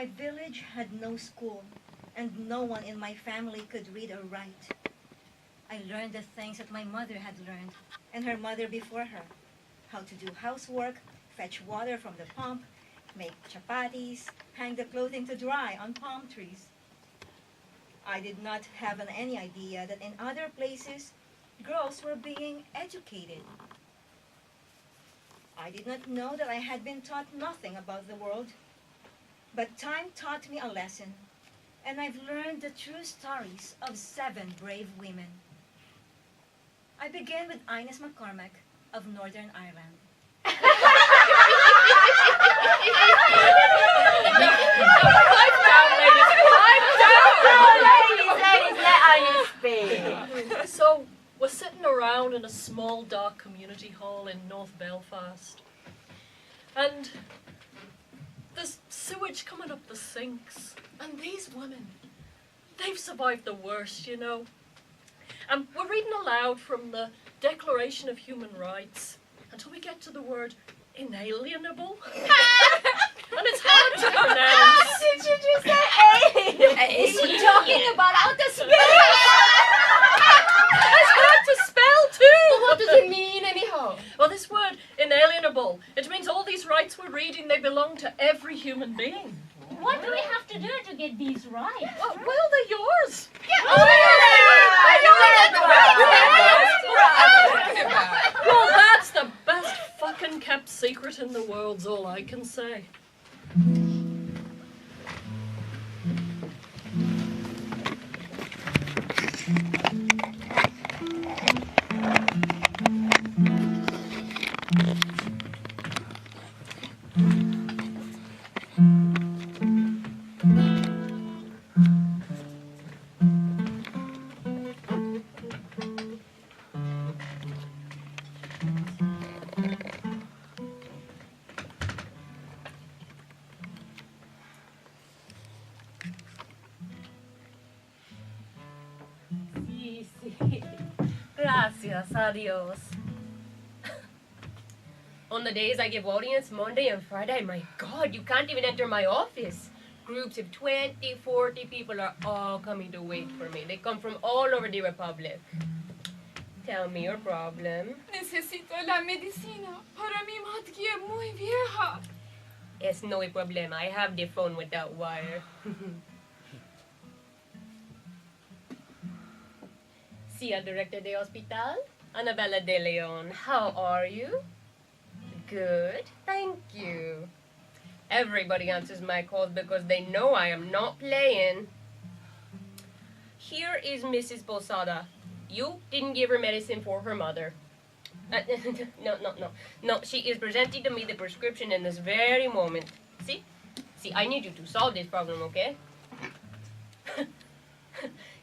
My village had no school, and no one in my family could read or write. I learned the things that my mother had learned, and her mother before her. How to do housework, fetch water from the pump, make chapatis, hang the clothing to dry on palm trees. I did not have any idea that in other places, girls were being educated. I did not know that I had been taught nothing about the world. But time taught me a lesson, and I've learned the true stories of 7 brave women. I began with Ines McCormack of Northern Ireland. Ladies, let Ines speak. So, we're sitting around in a small, dark community hall in North Belfast. And there's sewage coming up the sinks. And these women, they've survived the worst, you know. And we're reading aloud from the Declaration of Human Rights until we get to the word inalienable. And it's hard to pronounce. Did you just say alien? Is she talking about outer space? It's hard to spell too. But what does it mean anyhow? Well, this word, inalienable, it means all these rights we're reading, they belong to every human being. What do we have to do to get these right? Well, they're yours. Well, that's the best fucking kept secret in the world's all I can say. Sí. Gracias a Dios. On the days I give audience, Monday and Friday, my God, you can't even enter my office. Groups of 20, 40 people are all coming to wait for me. They come from all over the Republic. Tell me your problem. Necesito la medicina para mi madre que es muy vieja. Es no hay problema. I have the phone without wire. See, Director de Hospital, Annabella de Leon. How are you? Good, thank you. Everybody answers my calls because they know I am not playing. Here is Mrs. Posada. You didn't give her medicine for her mother. No, she is presenting to me the prescription in this very moment. See, I need you to solve this problem, okay?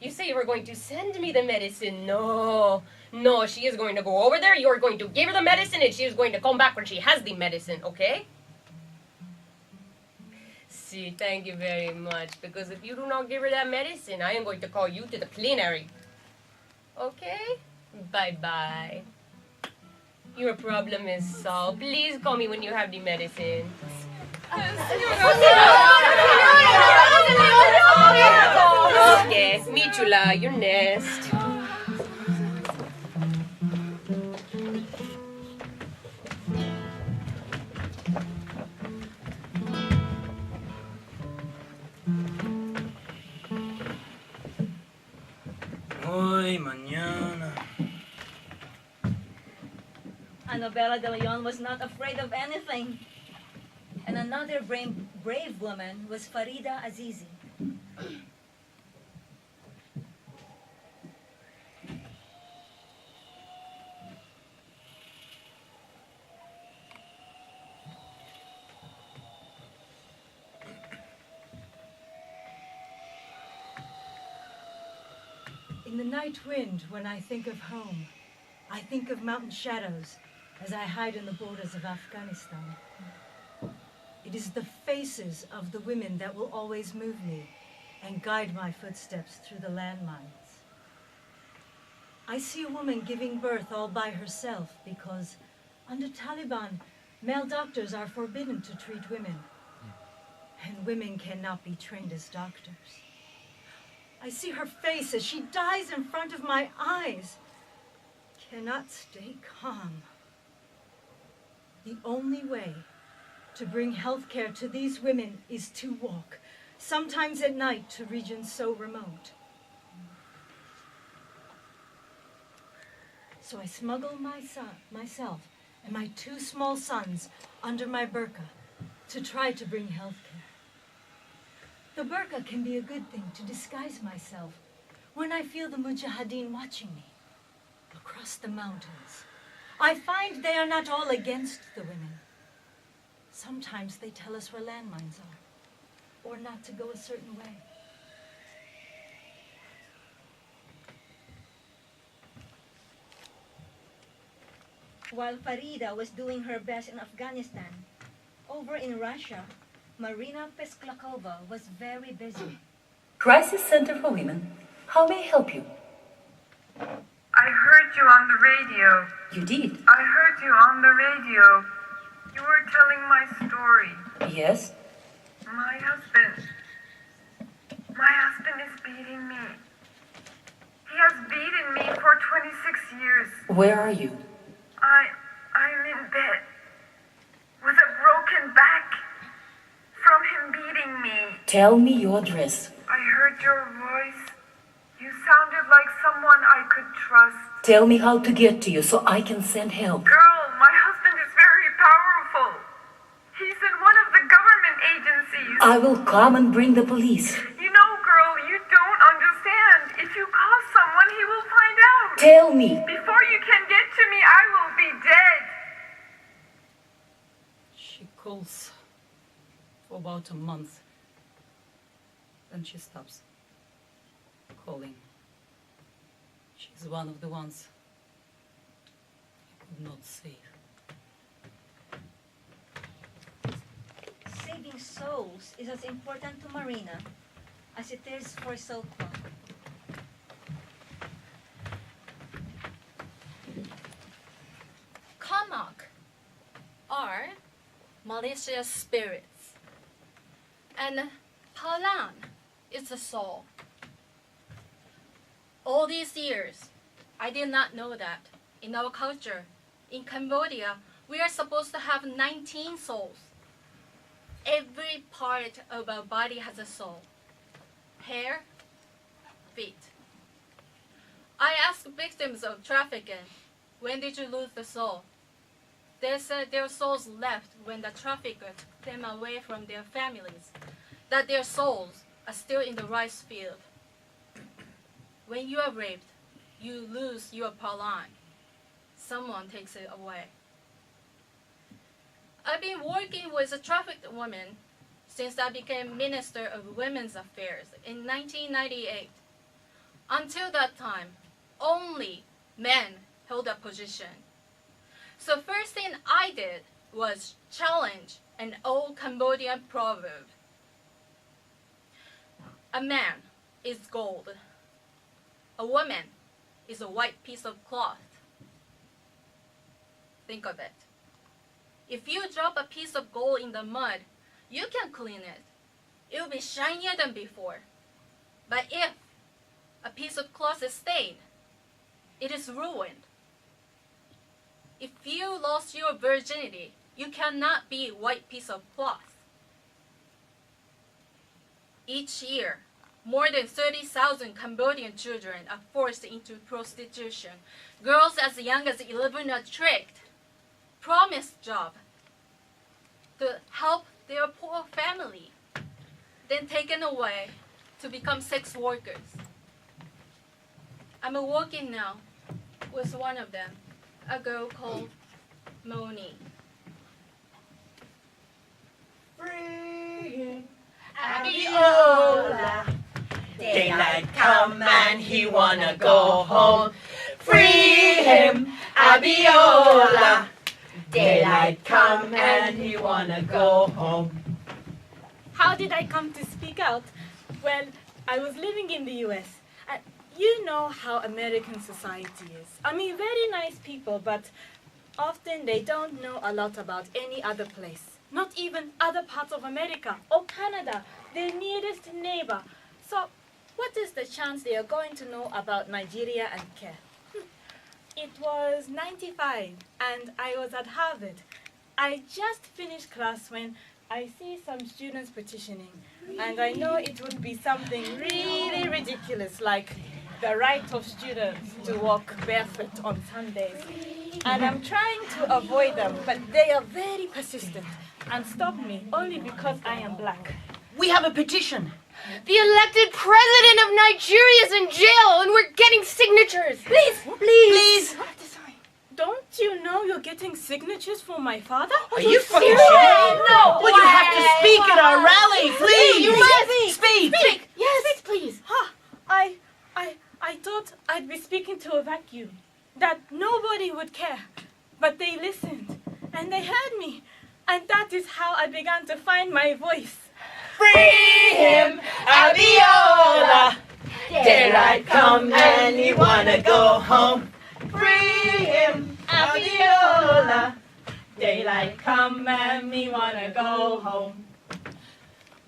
You say you were going to send me the medicine. No, she is going to go over there. You are going to give her the medicine, and she is going to come back when she has the medicine, okay? See, thank you very much, because if you do not give her that medicine, I am going to call you to the plenary. Okay? Bye-bye. Your problem is solved. Please call me when you have the medicine. Okay, mi chula, your nest. Hoy, mañana. Annabella de Leon was not afraid of anything. And another brave woman was Farida Azizi. In the night wind, when I think of home, I think of mountain shadows as I hide in the borders of Afghanistan. It is the faces of the women that will always move me and guide my footsteps through the landmines. I see a woman giving birth all by herself because under Taliban, male doctors are forbidden to treat women. and women cannot be trained as doctors. I see her face as she dies in front of my eyes. Cannot stay calm. The only way to bring health care to these women is to walk, sometimes at night, to regions so remote. So I smuggle myself and my 2 small sons under my burqa to try to bring health care. The burqa can be a good thing to disguise myself when I feel the mujahideen watching me across the mountains. I find they are not all against the women. Sometimes they tell us where landmines are, or not to go a certain way. While Farida was doing her best in Afghanistan, over in Russia, Marina Pesklakova was very busy. Crisis Center for Women. How may I help you? I heard you on the radio. You did? I heard you on the radio. You were telling my story. Yes? My husband is beating me. He has beaten me for 26 years. Where are you? I'm in bed with a broken back from him beating me. Tell me your address. I heard your voice. You sounded like someone I could trust. Tell me how to get to you so I can send help. Girl, my husband is very powerful. He's in one of the government agencies. I will come and bring the police. You know, girl, you don't understand. If you call someone, he will find out. Tell me. Before you can get to me, I will be dead. She calls for about a month. Then she stops calling. She's one of the ones I could not save. Saving souls is as important to Marina as it is for Sokwa. Kamak are malicious spirits, and Palan is the soul. All these years, I did not know that in our culture, in Cambodia, we are supposed to have 19 souls. Every part of our body has a soul. Hair, feet. I asked victims of trafficking, when did you lose the soul? They said their souls left when the trafficker took them away from their families, that their souls are still in the rice field. When you are raped, you lose your palan. Someone takes it away. I've been working with a trafficked woman since I became Minister of Women's Affairs in 1998. Until that time, only men held that position. So first thing I did was challenge an old Cambodian proverb. A man is gold. A woman is a white piece of cloth. Think of it. If you drop a piece of gold in the mud, you can clean it. It will be shinier than before. But if a piece of cloth is stained, it is ruined. If you lost your virginity, you cannot be a white piece of cloth. Each year, more than 30,000 Cambodian children are forced into prostitution. Girls as young as 11 are tricked, promised job to help their poor family, then taken away to become sex workers. I'm working now with one of them, a girl called Moni. Free Abiola. Daylight come and he wanna go home. Free him, Abiola. Daylight come and he wanna go home. How did I come to speak out? Well, I was living in the US. You know how American society is. I mean, very nice people, but often they don't know a lot about any other place. not even other parts of America or Canada, their nearest neighbor. So, what is the chance they are going to know about Nigeria and care? It was 95, and I was at Harvard. I just finished class when I see some students petitioning, and I know it would be something really ridiculous, like the right of students to walk barefoot on Sundays. And I'm trying to avoid them, but they are very persistent and stop me only because I am black. We have a petition. The elected president of Nigeria is in jail and we're getting signatures. Please. Don't you know you're getting signatures for my father? Are you fucking serious? No. Well, you have to speak at our rally, please. You must speak. Yes, please. I thought I'd be speaking to a vacuum, that nobody would care. But they listened, and they heard me. And that is how I began to find my voice. Free him, Abiola. Daylight come and he wanna go home. Free him, Abiola. Daylight come and me wanna go home.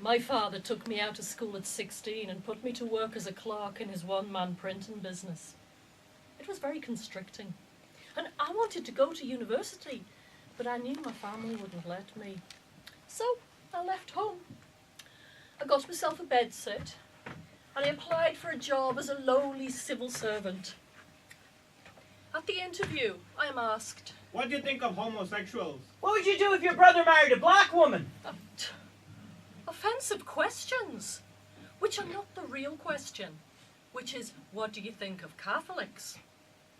My father took me out of school at 16 and put me to work as a clerk in his one-man printing business. It was very constricting. And I wanted to go to university, but I knew my family wouldn't let me. So I left home. I got myself a bedsit, and I applied for a job as a lowly civil servant. At the interview, I am asked, "What do you think of homosexuals?" What would you do if your brother married a black woman? Offensive questions, which are not the real question, which is, what do you think of Catholics?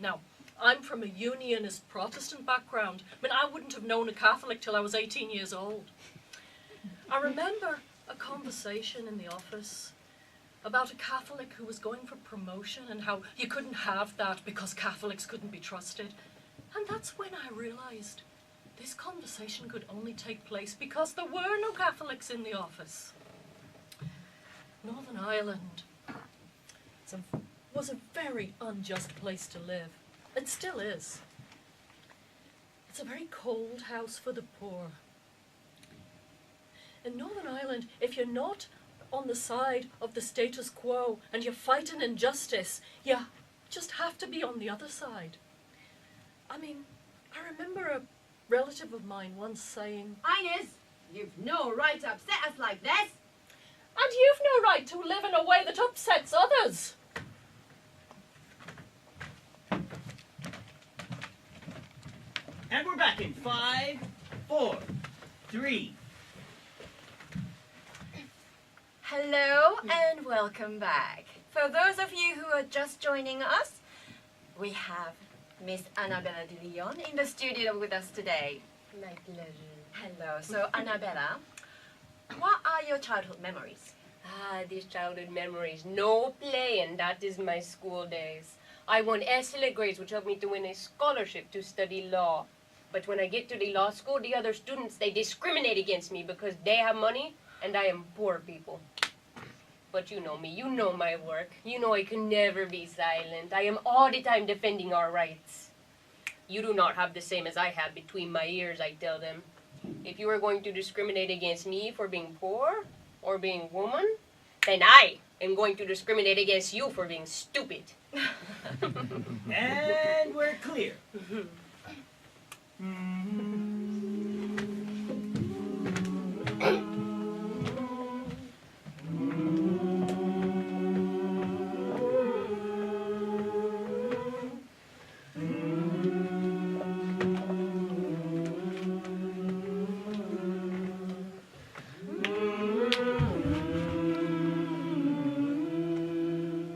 Now, I'm from a unionist Protestant background. I mean, I wouldn't have known a Catholic till I was 18 years old. I remember a conversation in the office about a Catholic who was going for promotion and how you couldn't have that because Catholics couldn't be trusted. And that's when I realized this conversation could only take place because there were no Catholics in the office. Northern Ireland was a very unjust place to live. It still is. It's a very cold house for the poor. In Northern Ireland, if you're not on the side of the status quo and you're fighting injustice, you just have to be on the other side. I mean, I remember a relative of mine once saying, Ines, you've no right to upset us like this. And you've no right to live in a way that upsets others. And we're back in 5, 4, 3. Hello and welcome back. For those of you who are just joining us, we have Miss Annabella de Leon in the studio with us today. My pleasure. Hello. So Annabella, what are your childhood memories? These childhood memories. No playing, that is my school days. I won excellent grades, which helped me to win a scholarship to study law. But when I get to the law school, the other students, they discriminate against me because they have money and I am poor people. But you know me, you know my work. You know I can never be silent. I am all the time defending our rights. You do not have the same as I have between my ears, I tell them. If you are going to discriminate against me for being poor or being woman, then I am going to discriminate against you for being stupid. And we're clear.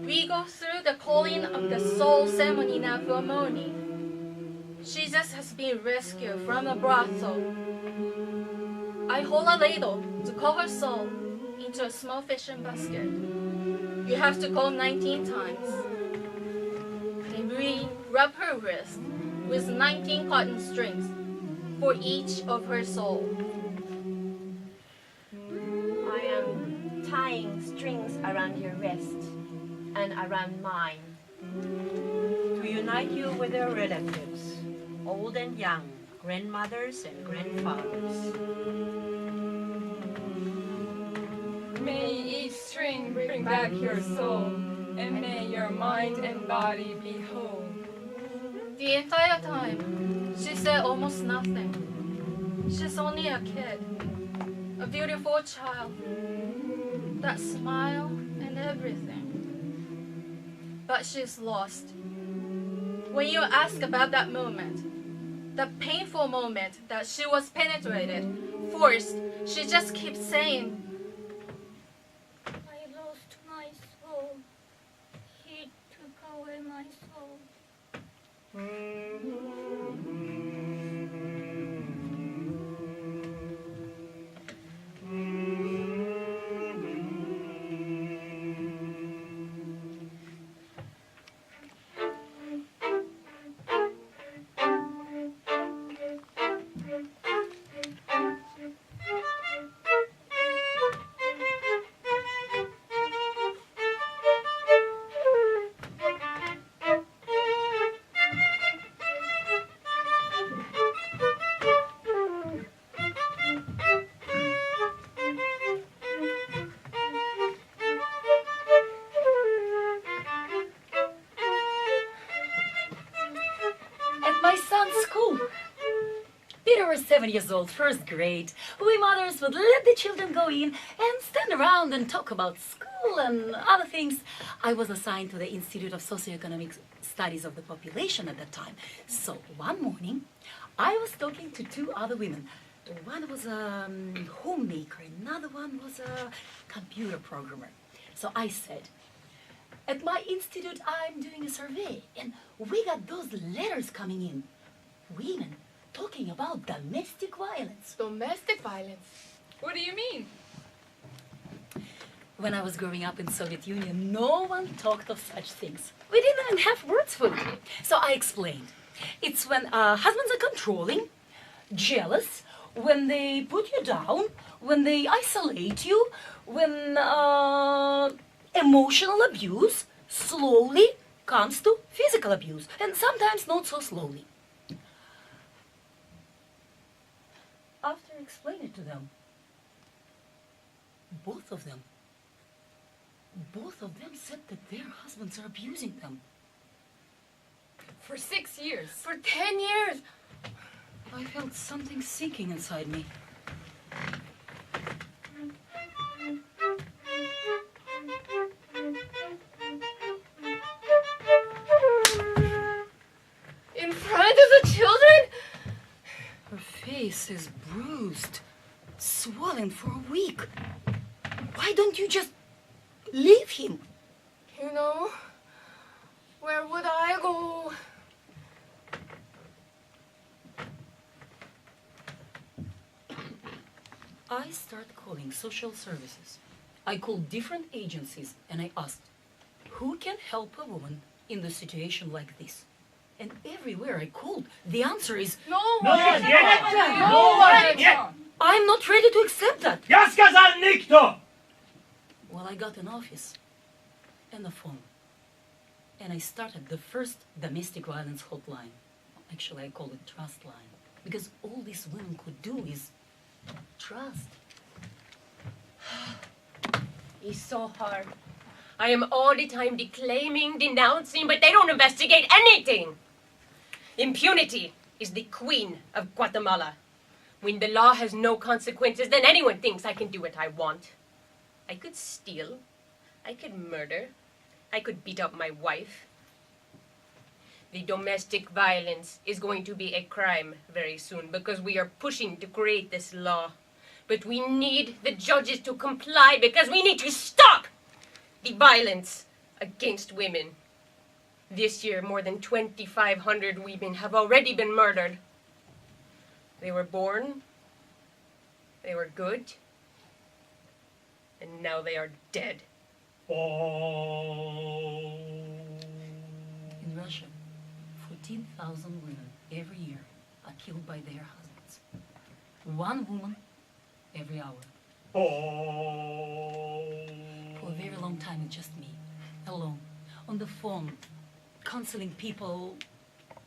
We go through the calling of the soul ceremony now for a morning. Jesus has been rescued from a brothel. I hold a ladle to call her soul into a small fishing basket. You have to call 19 times. Then we rub her wrist with 19 cotton strings for each of her soul. I am tying strings around your wrist and around mine to unite you with your relatives, old and young, grandmothers and grandfathers. May each string bring back your soul, and may your mind and body be whole. The entire time, she said almost nothing. She's only a kid, a beautiful child, that smile and everything. But she's lost. When you ask about that moment, the painful moment that she was penetrated, forced, she just keeps saying, I lost my soul. He took away my soul. At my son's school, Peter was 7 years old, first grade. We mothers would let the children go in and stand around and talk about school and other things. I was assigned to the Institute of Socioeconomic Studies of the Population at that time. So one morning, I was talking to two other women. One was a homemaker, another one was a computer programmer. So I said, at my institute, I'm doing a survey, and we got those letters coming in. Women talking about domestic violence. Domestic violence? What do you mean? When I was growing up in Soviet Union, no one talked of such things. We didn't even have words for it. So I explained. It's when husbands are controlling, jealous, when they put you down, when they isolate you, when emotional abuse slowly comes to physical abuse, and sometimes not so slowly. After explaining it to them, both of them said that their husbands are abusing them. For 6 years? For 10 years! I felt something sinking inside me. In front of the children? Her face is bruised, swollen for a week. Why don't you just leave him? You know, where would I go? I start calling social services. I called different agencies and I asked, who can help a woman in the situation like this? And everywhere I called, the answer is no one yet. No one yet. I'm not ready to accept that. Я сказал никто. Well, I got an office and a phone. And I started the first domestic violence hotline. Actually, I call it trust line. Because all these women could do is trust. It's so hard. I am all the time declaiming, denouncing, but they don't investigate anything. Impunity is the queen of Guatemala. When the law has no consequences, then anyone thinks I can do what I want. I could steal. I could murder. I could beat up my wife. The domestic violence is going to be a crime very soon because we are pushing to create this law. But we need the judges to comply because we need to stop the violence against women. This year, more than 2,500 women have already been murdered. They were born, they were good, and now they are dead. In Russia, 14,000 women every year are killed by their husbands. One woman every hour. For a very long time, it's just me, alone, on the phone, counseling people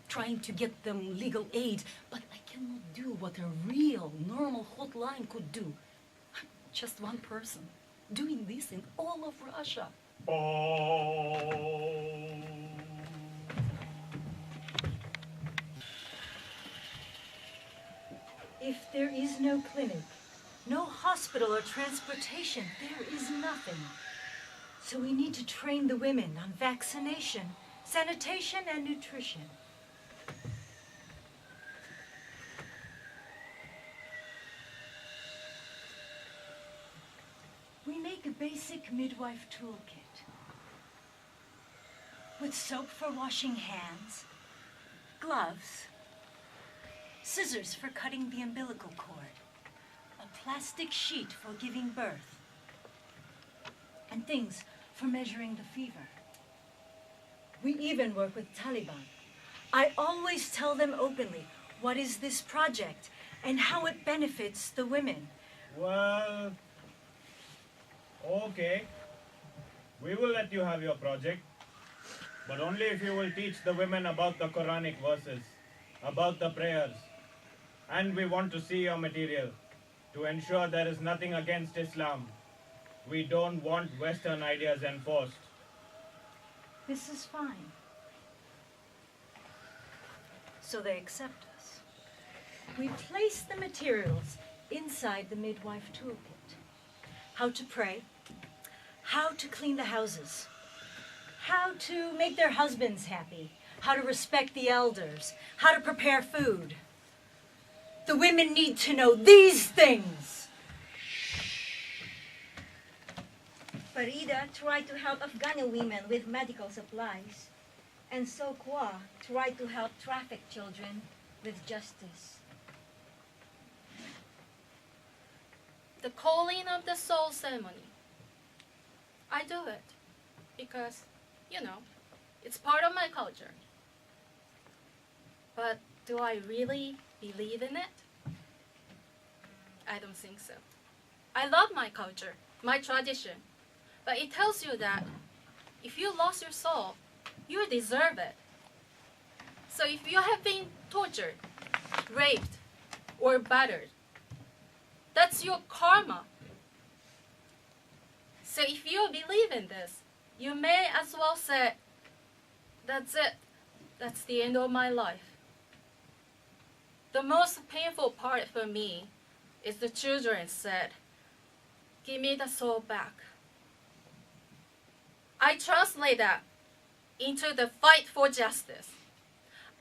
trying to get them legal aid, but I cannot do what a real, normal hotline could do. Just one person doing this in all of Russia. If there is no clinic, no hospital or transportation, there is nothing. So we need to train the women on vaccination, sanitation, and nutrition. We make a basic midwife toolkit with soap for washing hands, gloves, scissors for cutting the umbilical cord, a plastic sheet for giving birth, and things for measuring the fever. We even work with Taliban. I always tell them openly what is this project and how it benefits the women. Well, okay. We will let you have your project, but only if you will teach the women about the Quranic verses, about the prayers. And we want to see your material to ensure there is nothing against Islam. We don't want Western ideas enforced. This is fine. So they accept us. We place the materials inside the midwife toolkit. How to pray, how to clean the houses, how to make their husbands happy, how to respect the elders, how to prepare food. The women need to know these things. Farida tried to help Afghani women with medical supplies, and Sokwa tried to help trafficked children with justice. The calling of the soul ceremony. I do it because, it's part of my culture. But do I really believe in it? I don't think so. I love my culture, my tradition, but it tells you that if you lost your soul, you deserve it. So if you have been tortured, raped, or battered, that's your karma. So if you believe in this, you may as well say, that's it. That's the end of my life. The most painful part for me is the children said, give me the soul back. I translate that into the fight for justice.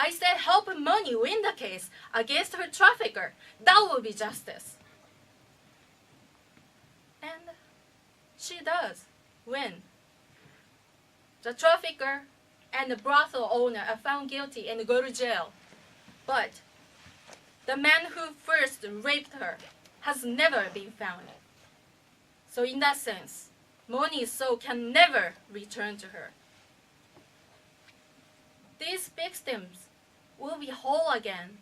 I said help Moni win the case against her trafficker. That will be justice. And she does win. The trafficker and the brothel owner are found guilty and go to jail. But the man who first raped her has never been found. So in that sense, Moni's soul can never return to her. These victims will be whole again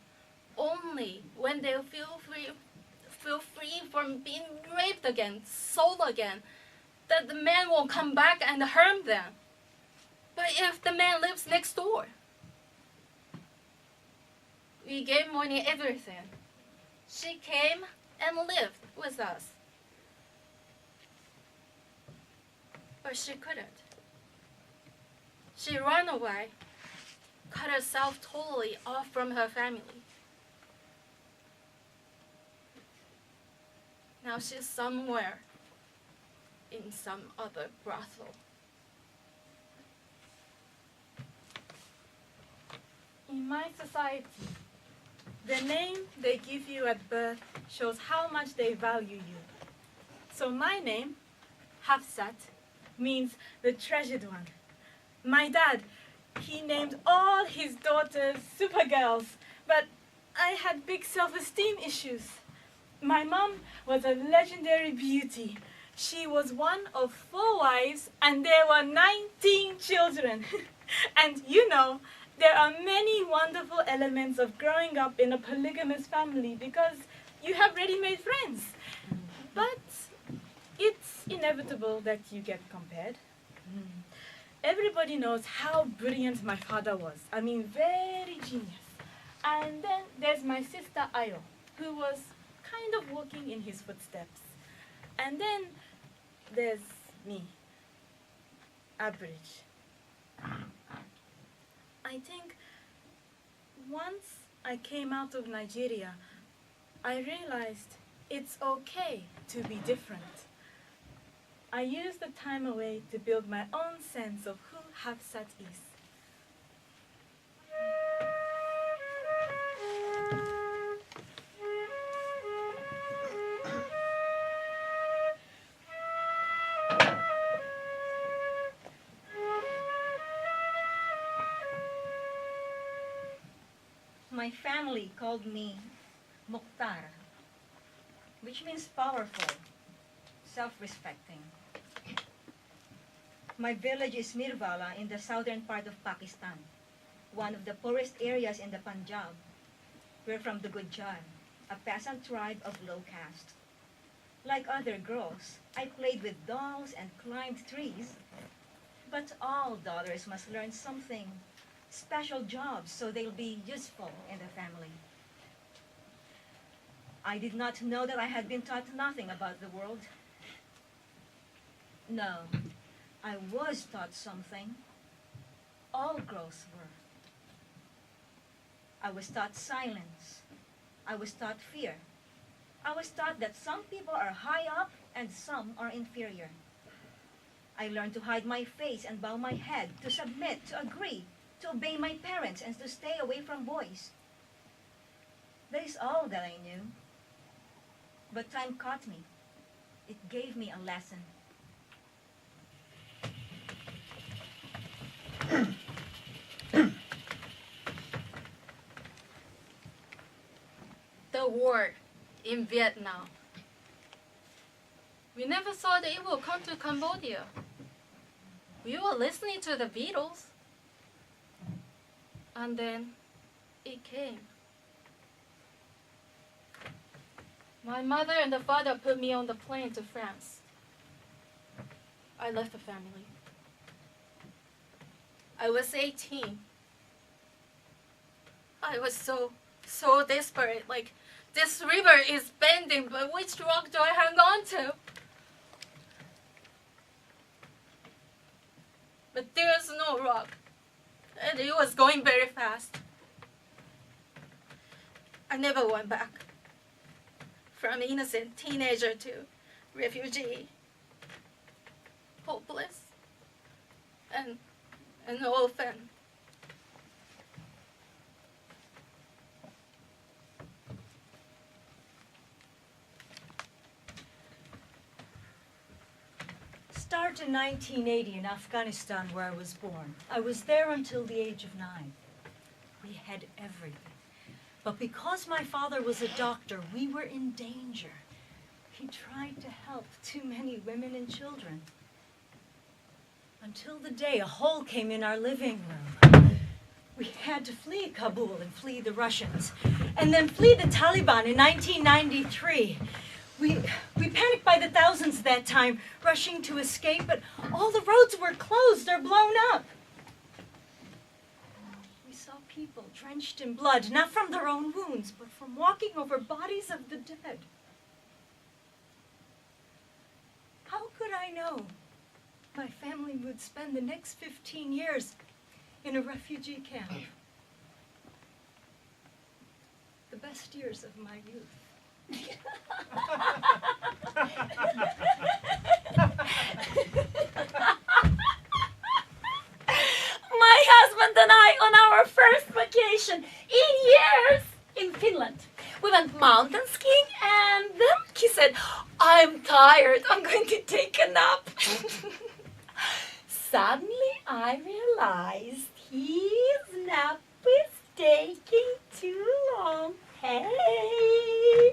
only when they feel free from being raped again, sold again, that the man won't come back and harm them. But if the man lives next door, we gave Moni everything. She came and lived with us. But she couldn't. She ran away, cut herself totally off from her family. Now she's somewhere in some other brothel. In my society, the name they give you at birth shows how much they value you. So my name, Hafsat, means the treasured one. My dad, he named all his daughters Supergirls, but I had big self-esteem issues. My mom was a legendary beauty. She was one of 4 wives and there were 19 children. And there are many wonderful elements of growing up in a polygamous family because you have ready-made friends. But it's inevitable that you get compared. Everybody knows how brilliant my father was. I mean, very genius. And then there's my sister Ayo, who was kind of walking in his footsteps. And then there's me, average. I think once I came out of Nigeria, I realized it's okay to be different. I used the time away to build my own sense of who Hafsat is. My family called me Mukhtar, which means powerful, self-respecting. My village is Mirvala in the southern part of Pakistan, one of the poorest areas in the Punjab. We're from the Gujjar, a peasant tribe of low caste. Like other girls, I played with dolls and climbed trees. But all daughters must learn something, special jobs, so they'll be useful in the family. I did not know that I had been taught nothing about the world. No, I was taught something. All girls were. I was taught silence. I was taught fear. I was taught that some people are high up and some are inferior. I learned to hide my face and bow my head, to submit, to agree, to obey my parents, and to stay away from boys. That is all that I knew. But time caught me. It gave me a lesson. The war in Vietnam. We never thought it would come to Cambodia. We were listening to the Beatles. And then it came. My mother and the father put me on the plane to France. I left the family. I was 18. I was so desperate. Like, this river is bending, but which rock do I hang on to? But there's no rock. And it was going very fast. I never went back. From innocent teenager to refugee. Hopeless. And an orphan. Start in 1980 in Afghanistan, where I was born. I was there until the age of 9. We had everything. But because my father was a doctor, we were in danger. He tried to help too many women and children. Until the day a hole came in our living room. We had to flee Kabul and flee the Russians, and then flee the Taliban in 1993. We panicked by the thousands that time, rushing to escape, but all the roads were closed or blown up. We saw people drenched in blood, not from their own wounds, but from walking over bodies of the dead. How could I know my family would spend the next 15 years in a refugee camp? The best years of my youth. My husband and I on our first vacation in years in Finland. We went mountain skiing and then he said, "I'm tired, I'm going to take a nap." Suddenly I realized his nap was taking too long. Hey!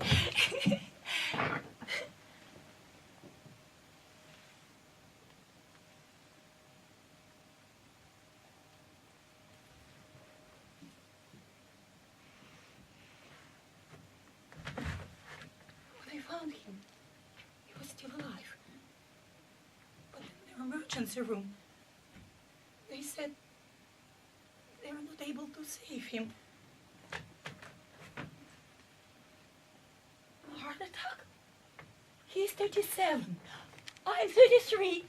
When I found him, he was still alive. But in the emergency room, they said they were not able to to save him. Heart attack? He's 37. I'm 33.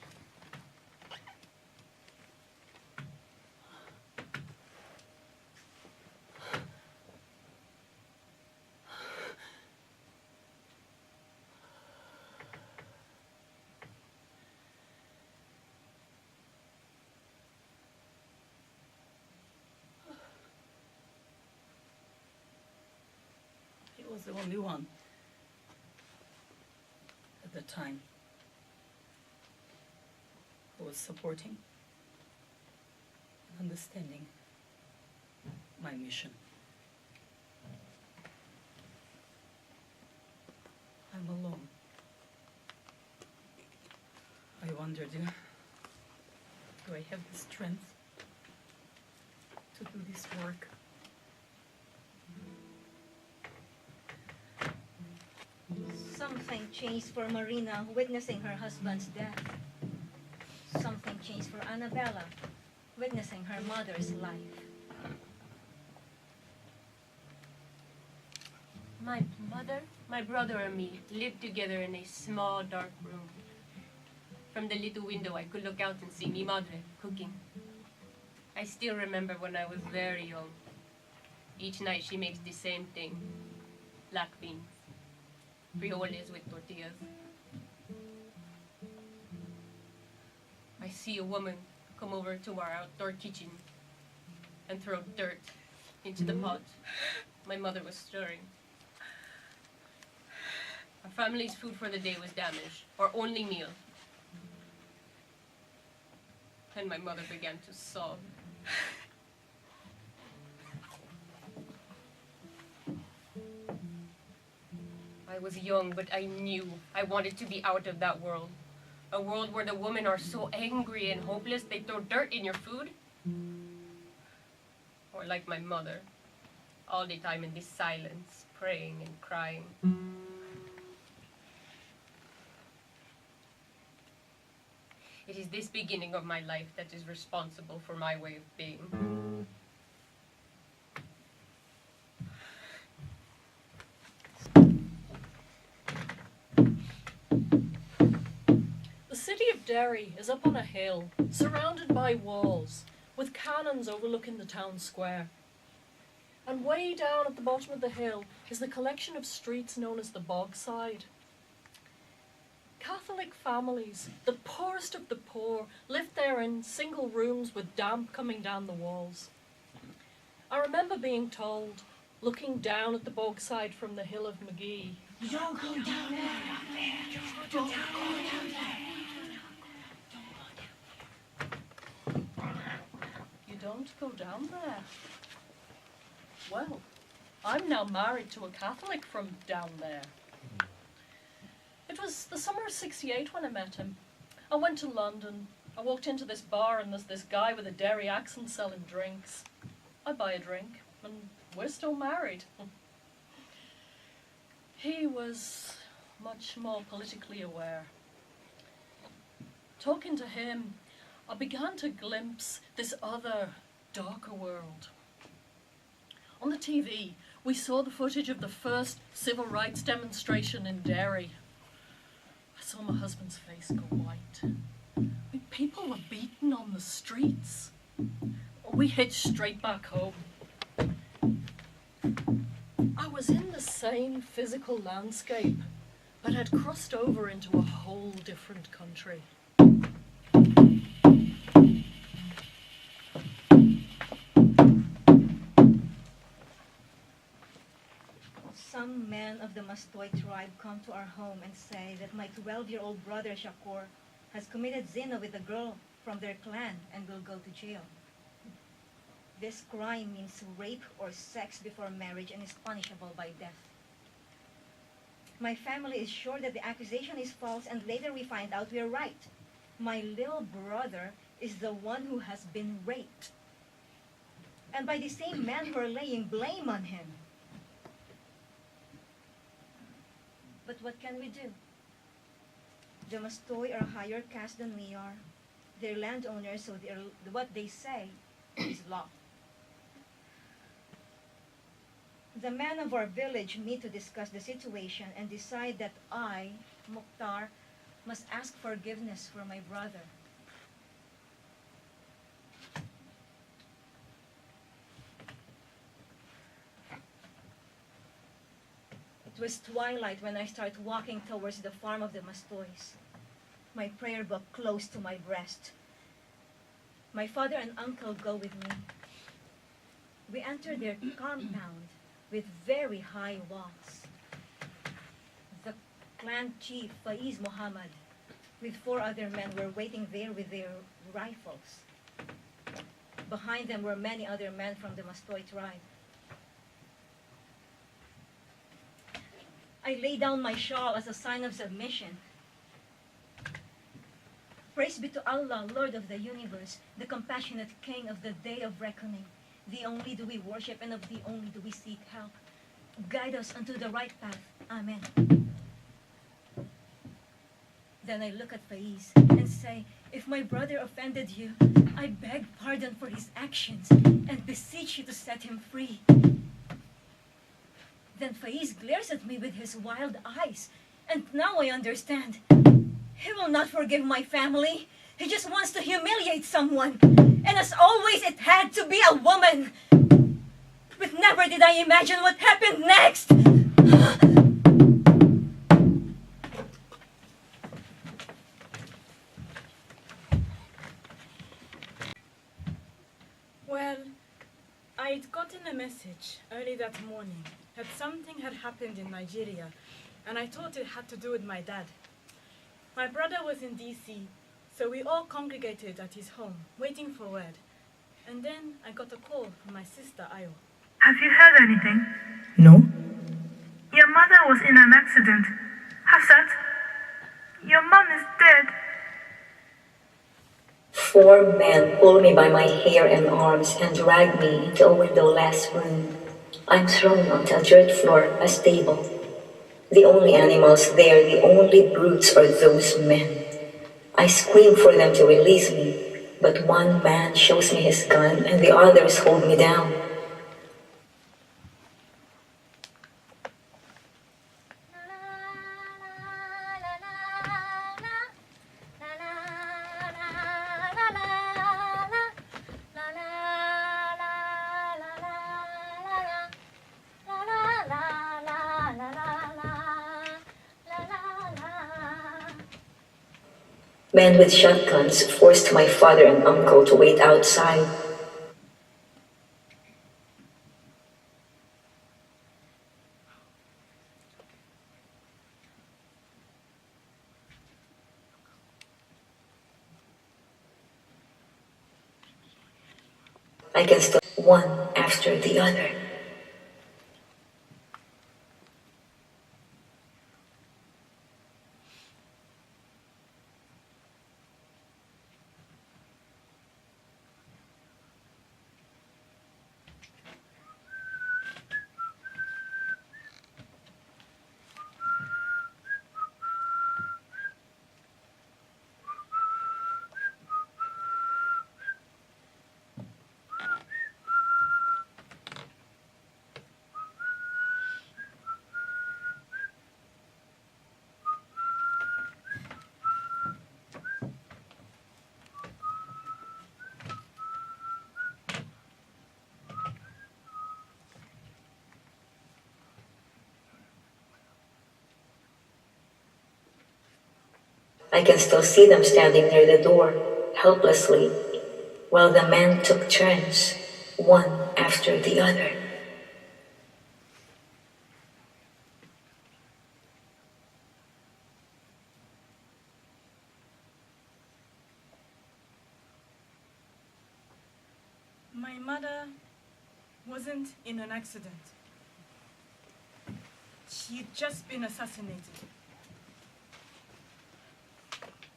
He was the only one at the time who was supporting and understanding my mission. I'm alone. I wonder, do I have the strength to do this work? Something changed for Marina witnessing her husband's death. Something changed for Annabella witnessing her mother's life. My mother, my brother, and me lived together in a small, dark room. From the little window, I could look out and see mi madre cooking. I still remember when I was very young. Each night she makes the same thing: black beans, frijoles with tortillas. I see a woman come over to our outdoor kitchen and throw dirt into the pot my mother was stirring. Our family's food for the day was damaged, our only meal. And my mother began to sob. I was young, but I knew I wanted to be out of that world. A world where the women are so angry and hopeless they throw dirt in your food. Or like my mother, all the time in this silence, praying and crying. It is this beginning of my life that is responsible for my way of being. The city of Derry is up on a hill, surrounded by walls, with cannons overlooking the town square. And way down at the bottom of the hill is the collection of streets known as the Bogside. Catholic families, the poorest of the poor, lived there in single rooms with damp coming down the walls. I remember being told, looking down at the Bogside from the hill of McGee, Don't go down there. Don't go down there. You don't go down there. Well, I'm now married to a Catholic from down there. It was the summer of '68 when I met him. I went to London. I walked into this bar and there's this guy with a Derry accent selling drinks. I buy a drink and we're still married. He was much more politically aware. Talking to him, I began to glimpse this other, darker world. On the TV, we saw the footage of the first civil rights demonstration in Derry. I saw my husband's face go white. I mean, people were beaten on the streets. We hitched straight back home. I was in the same physical landscape, but had crossed over into a whole different country. Some men of the Mastoy tribe come to our home and say that my 12-year-old brother Shakur has committed zina with a girl from their clan and will go to jail. This crime means rape or sex before marriage and is punishable by death. My family is sure that the accusation is false, and later we find out we are right. My little brother is the one who has been raped. And by the same men who are laying blame on him. But what can we do? The Mastoy are higher caste than we are. They're landowners, so what they say is law. The men of our village meet to discuss the situation and decide that I, Mukhtar, must ask forgiveness for my brother. It was twilight when I started walking towards the farm of the Mastoys, my prayer book close to my breast. My father and uncle go with me. We enter their compound with very high walls. The clan chief, Faiz Muhammad, with 4 other men were waiting there with their rifles. Behind them were many other men from the Mastoy tribe. I lay down my shawl as a sign of submission. Praise be to Allah, Lord of the universe, the compassionate King of the day of reckoning. The only do we worship, and of the only do we seek help. Guide us unto the right path. Amen. Then I look at Faiz and say, if my brother offended you, I beg pardon for his actions and beseech you to set him free. Then Faiz glares at me with his wild eyes, and now I understand. He will not forgive my family. He just wants to humiliate someone. And as always, it had to be a woman. But never did I imagine what happened next. Well, I'd gotten a message early that morning that something had happened in Nigeria, and I thought it had to do with my dad. My brother was in DC, so we all congregated at his home, waiting for word. And then I got a call from my sister, Ayo. Have you heard anything? No. Your mother was in an accident. Hafsat, your mom is dead. 4 men pull me by my hair and arms and drag me into a windowless room. I'm thrown onto a dirt floor, a stable. The only animals there, the only brutes are those men. I scream for them to release me, but one man shows me his gun and the others hold me down. Men with shotguns forced my father and uncle to wait outside. I can still one after the other. I can still see them standing near the door, helplessly, while the men took turns, one after the other. My mother wasn't in an accident. She'd just been assassinated.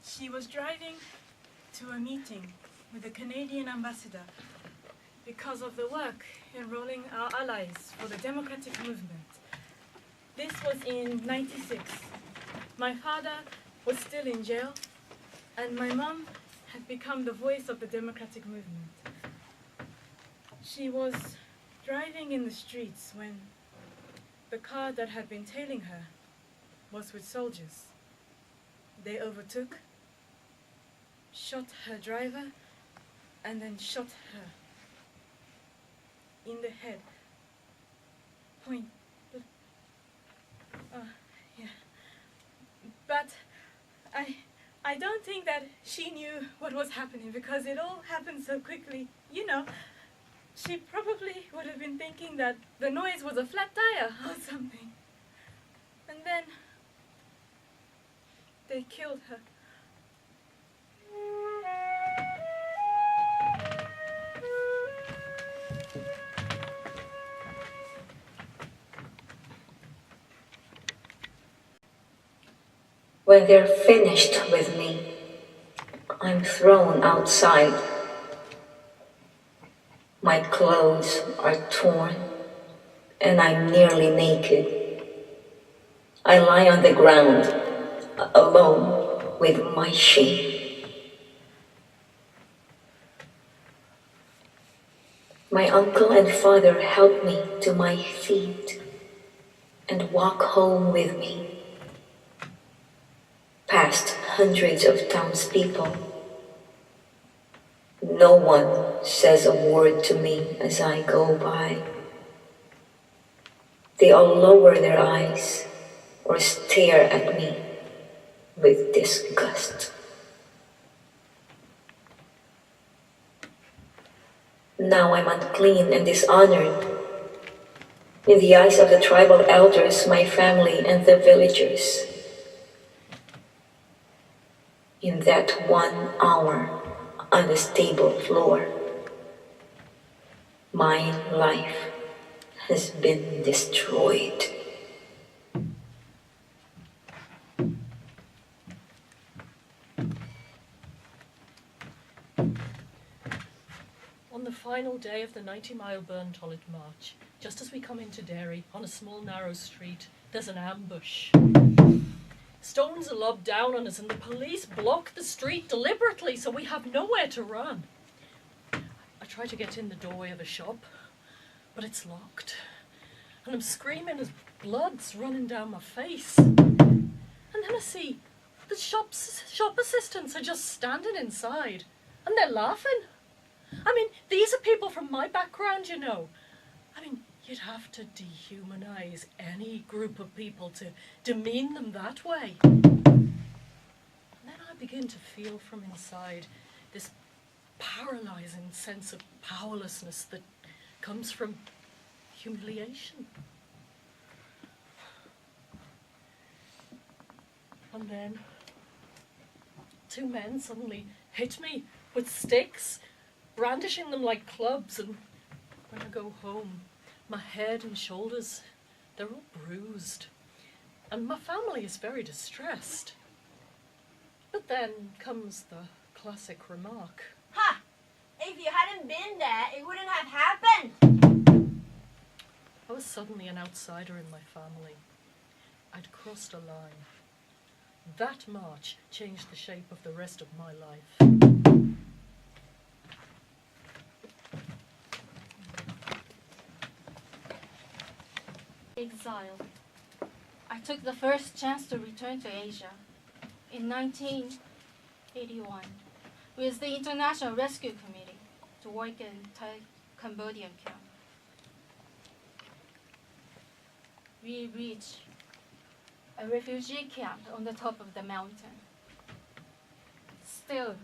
She was driving to a meeting with the Canadian ambassador because of the work enrolling our allies for the democratic movement. This was in '96. My father was still in jail, and my mom had become the voice of the democratic movement. She was driving in the streets when The car that had been tailing her was with soldiers. They overtook, shot her driver, and then shot her in the head. Point. Yeah. But I don't think that she knew what was happening because it all happened so quickly. You know, she probably would have been thinking that the noise was a flat tire or something. And then they killed her. When they're finished with me, I'm thrown outside. My clothes are torn, and I'm nearly naked. I lie on the ground, alone with my shame. My uncle and father help me to my feet and walk home with me, past hundreds of townspeople. No one says a word to me as I go by. They all lower their eyes or stare at me with disgust. Now I'm unclean and dishonored in the eyes of the tribal elders, my family, and the villagers. In that 1 hour on the stable floor, my life has been destroyed. On the final day of the 90-mile Burntollet March, just as we come into Derry, on a small narrow street, there's an ambush. Stones are lobbed down on us and the police block the street deliberately so we have nowhere to run. I try to get in the doorway of a shop, but it's locked. And I'm screaming as blood's running down my face. And then I see the shop assistants are just standing inside and they're laughing. I mean, these are people from my background, you know. I mean, you'd have to dehumanize any group of people to demean them that way. And then I begin to feel from inside this paralyzing sense of powerlessness that comes from humiliation. And then 2 men suddenly hit me with sticks, brandishing them like clubs, and when I go home, my head and shoulders, they're all bruised. And my family is very distressed. But then comes the classic remark. Ha! If you hadn't been there, it wouldn't have happened. I was suddenly an outsider in my family. I'd crossed a line. That march changed the shape of the rest of my life. Exile. I took the first chance to return to Asia in 1981 with the International Rescue Committee to work in Thai Cambodian camp. We reached a refugee camp on the top of the mountain, still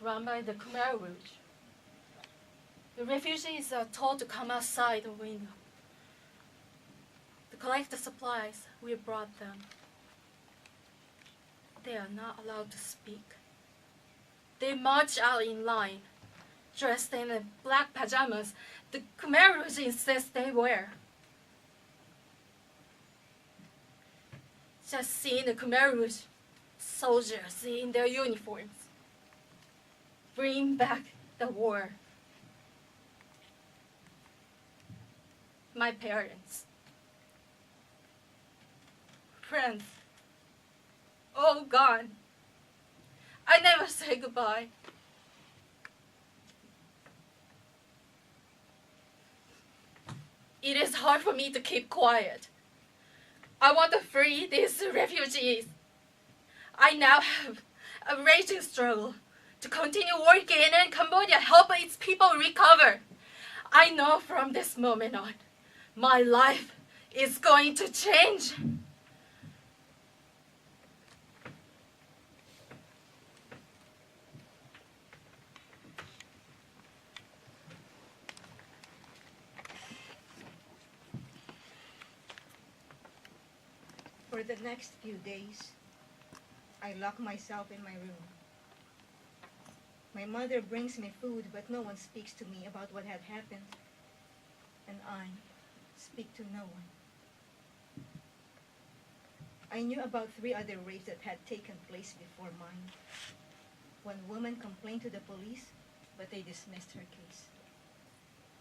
run by the Khmer Rouge. The refugees are told to come outside the window to collect the supplies we brought them. They are not allowed to speak. They march out in line, dressed in the black pajamas the Khmer Rouge insists they wear. Just seeing the Khmer Rouge soldiers in their uniforms bring back the war. My parents, friends, all gone. I never say goodbye. It is hard for me to keep quiet. I want to free these refugees. I now have a raging struggle to continue working in Cambodia, help its people recover. I know from this moment on, my life is going to change. For the next few days, I lock myself in my room. My mother brings me food, but no one speaks to me about what had happened. And I speak to no one. I knew about 3 other rapes that had taken place before mine. One woman complained to the police, but they dismissed her case.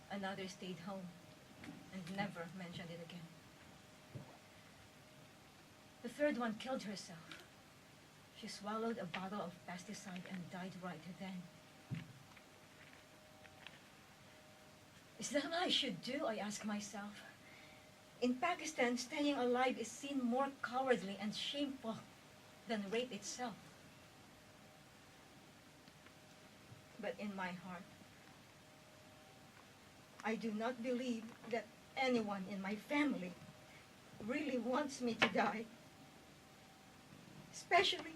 Another stayed home and never mentioned it again. The 3rd one killed herself. She swallowed a bottle of pesticide and died right then. Is that what I should do? I ask myself. In Pakistan, staying alive is seen more cowardly and shameful than rape itself. But in my heart, I do not believe that anyone in my family really wants me to die. Especially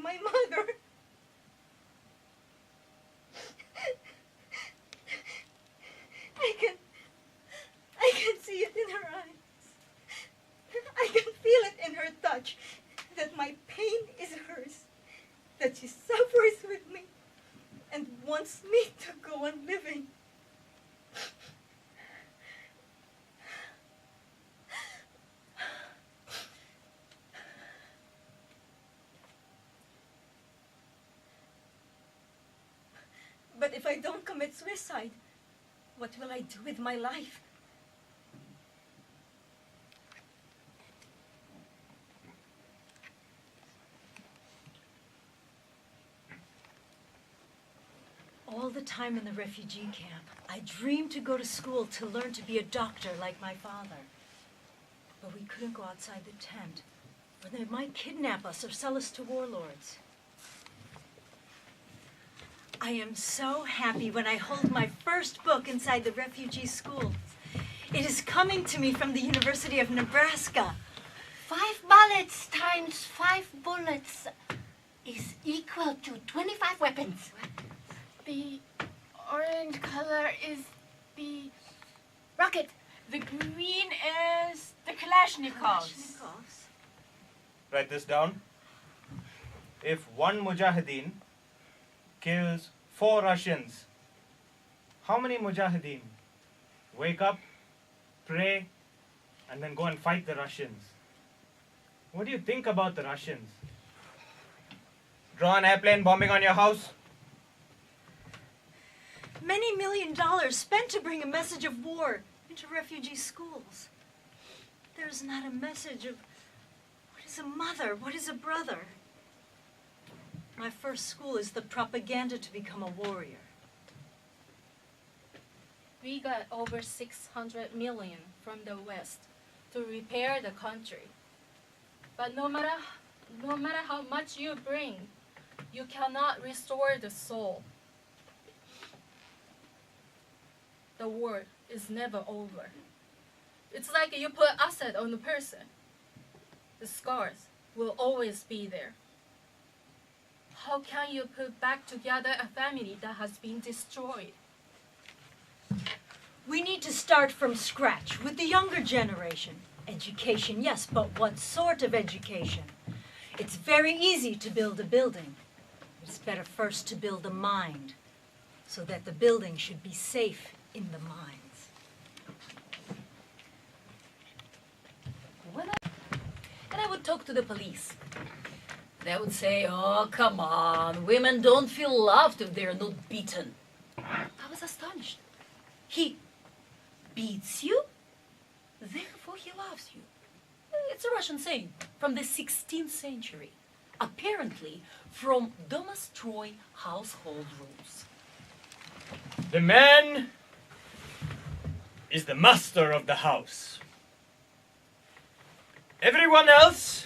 my mother. I can see it in her eyes. I can feel it in her touch that my pain is hers, that she suffers with me and wants me to go on living. But if I don't commit suicide, what will I do with my life? All the time in the refugee camp, I dreamed to go to school to learn to be a doctor like my father. But we couldn't go outside the tent, or they might kidnap us or sell us to warlords. I am so happy when I hold my first book inside the refugee schools. It is coming to me from the University of Nebraska. 5 bullets times 5 bullets is equal to 25 weapons. The orange color is the rocket. The green is the Kalashnikovs. Write this down. If one Mujahideen kills 4 Russians, how many Mujahideen wake up, pray, and then go and fight the Russians? What do you think about the Russians? Draw an airplane bombing on your house? Many $millions spent to bring a message of war into refugee schools. There is not a message of what is a mother, what is a brother. My first school is the propaganda to become a warrior. We got over 600 million from the West to repair the country. But no matter how much you bring, you cannot restore the soul. The war is never over. It's like you put acid on a person. The scars will always be there. How can you put back together a family that has been destroyed? We need to start from scratch with the younger generation. Education, yes, but what sort of education? It's very easy to build a building. It's better first to build a mind, so that the building should be safe in the minds. And I would talk to the police. They would say, oh, come on, women don't feel loved if they're not beaten. I was astonished. He beats you, therefore he loves you. It's a Russian saying from the 16th century, apparently from Domostroy household rules. The man is the master of the house. Everyone else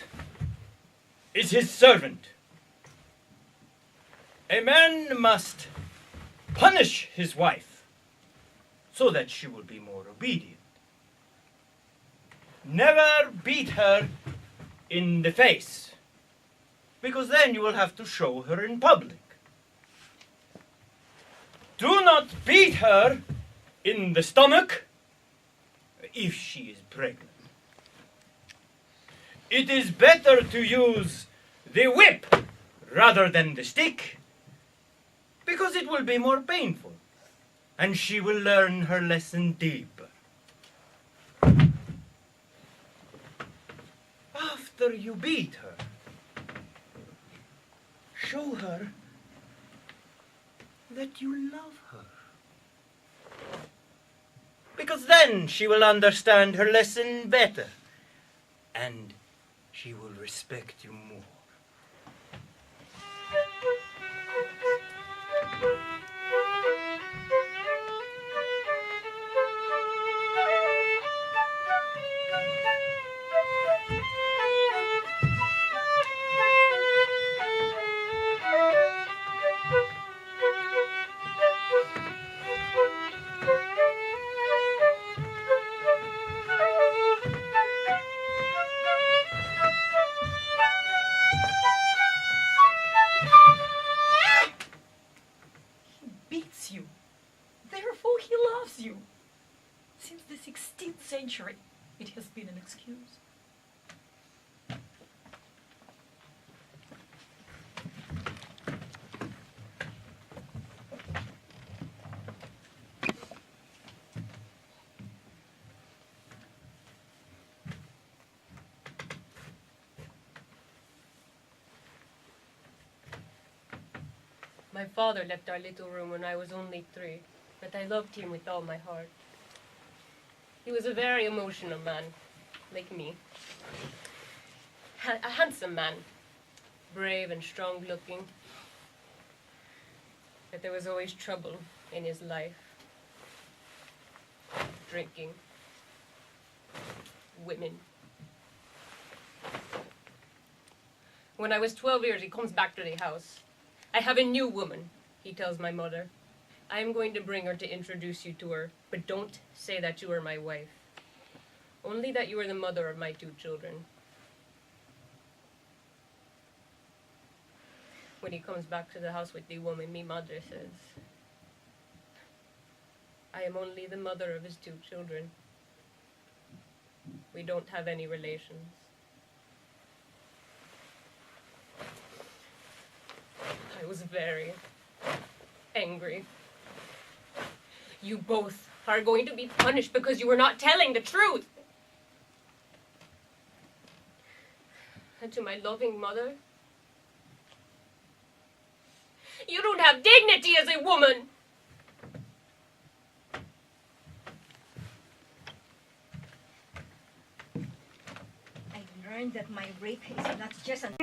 is his servant. A man must punish his wife so that she will be more obedient. Never beat her in the face, because then you will have to show her in public. Do not beat her in the stomach if she is pregnant. It is better to use the whip rather than the stick, because it will be more painful, and she will learn her lesson deeper. After you beat her, show her that you love her. Because then she will understand her lesson better, and she will respect you more. Beats you. Therefore he loves you. Since the 16th century, it has been an excuse. My father left our little room when I was only 3, but I loved him with all my heart. He was a very emotional man, like me. A handsome man, brave and strong-looking. But there was always trouble in his life. Drinking. Women. When I was 12 years, he comes back to the house. I have a new woman, he tells my mother. I am going to bring her to introduce you to her, but don't say that you are my wife. Only that you are the mother of my 2 children. When he comes back to the house with the woman, my mother says, I am only the mother of his 2 children. We don't have any relations. I was very angry. You both are going to be punished because you were not telling the truth. And to my loving mother, you don't have dignity as a woman. I learned that my rape is not just an...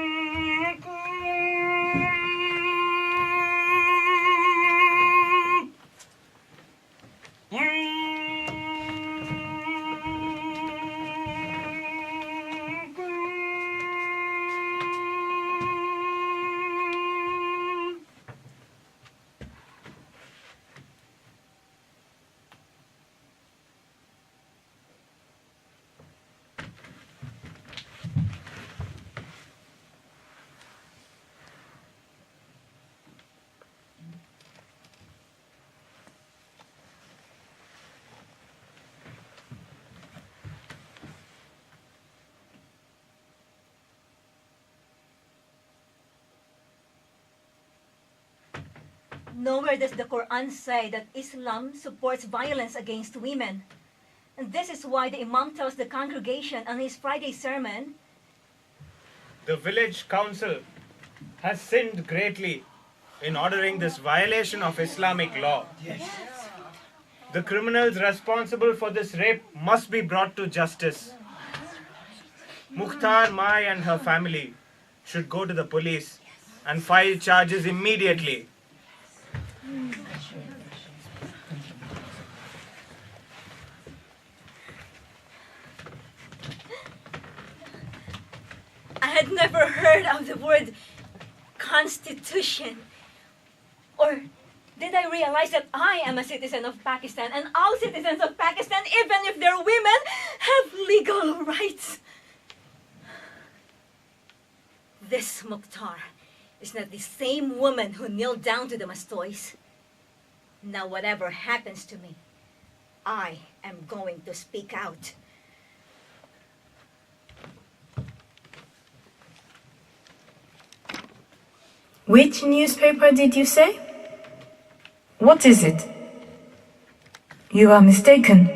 Nowhere does the Quran say that Islam supports violence against women. And this is why the Imam tells the congregation on his Friday sermon, The village council has sinned greatly in ordering this violation of Islamic law. The criminals responsible for this rape must be brought to justice. Mukhtar Mai and her family should go to the police and file charges immediately. had never heard of the word constitution. Or did I realize that I am a citizen of Pakistan and all citizens of Pakistan, even if they're women, have legal rights? This Mukhtar is not the same woman who kneeled down to the Mastoys. Now whatever happens to me, I am going to speak out. Which newspaper did you say? What is it? You are mistaken.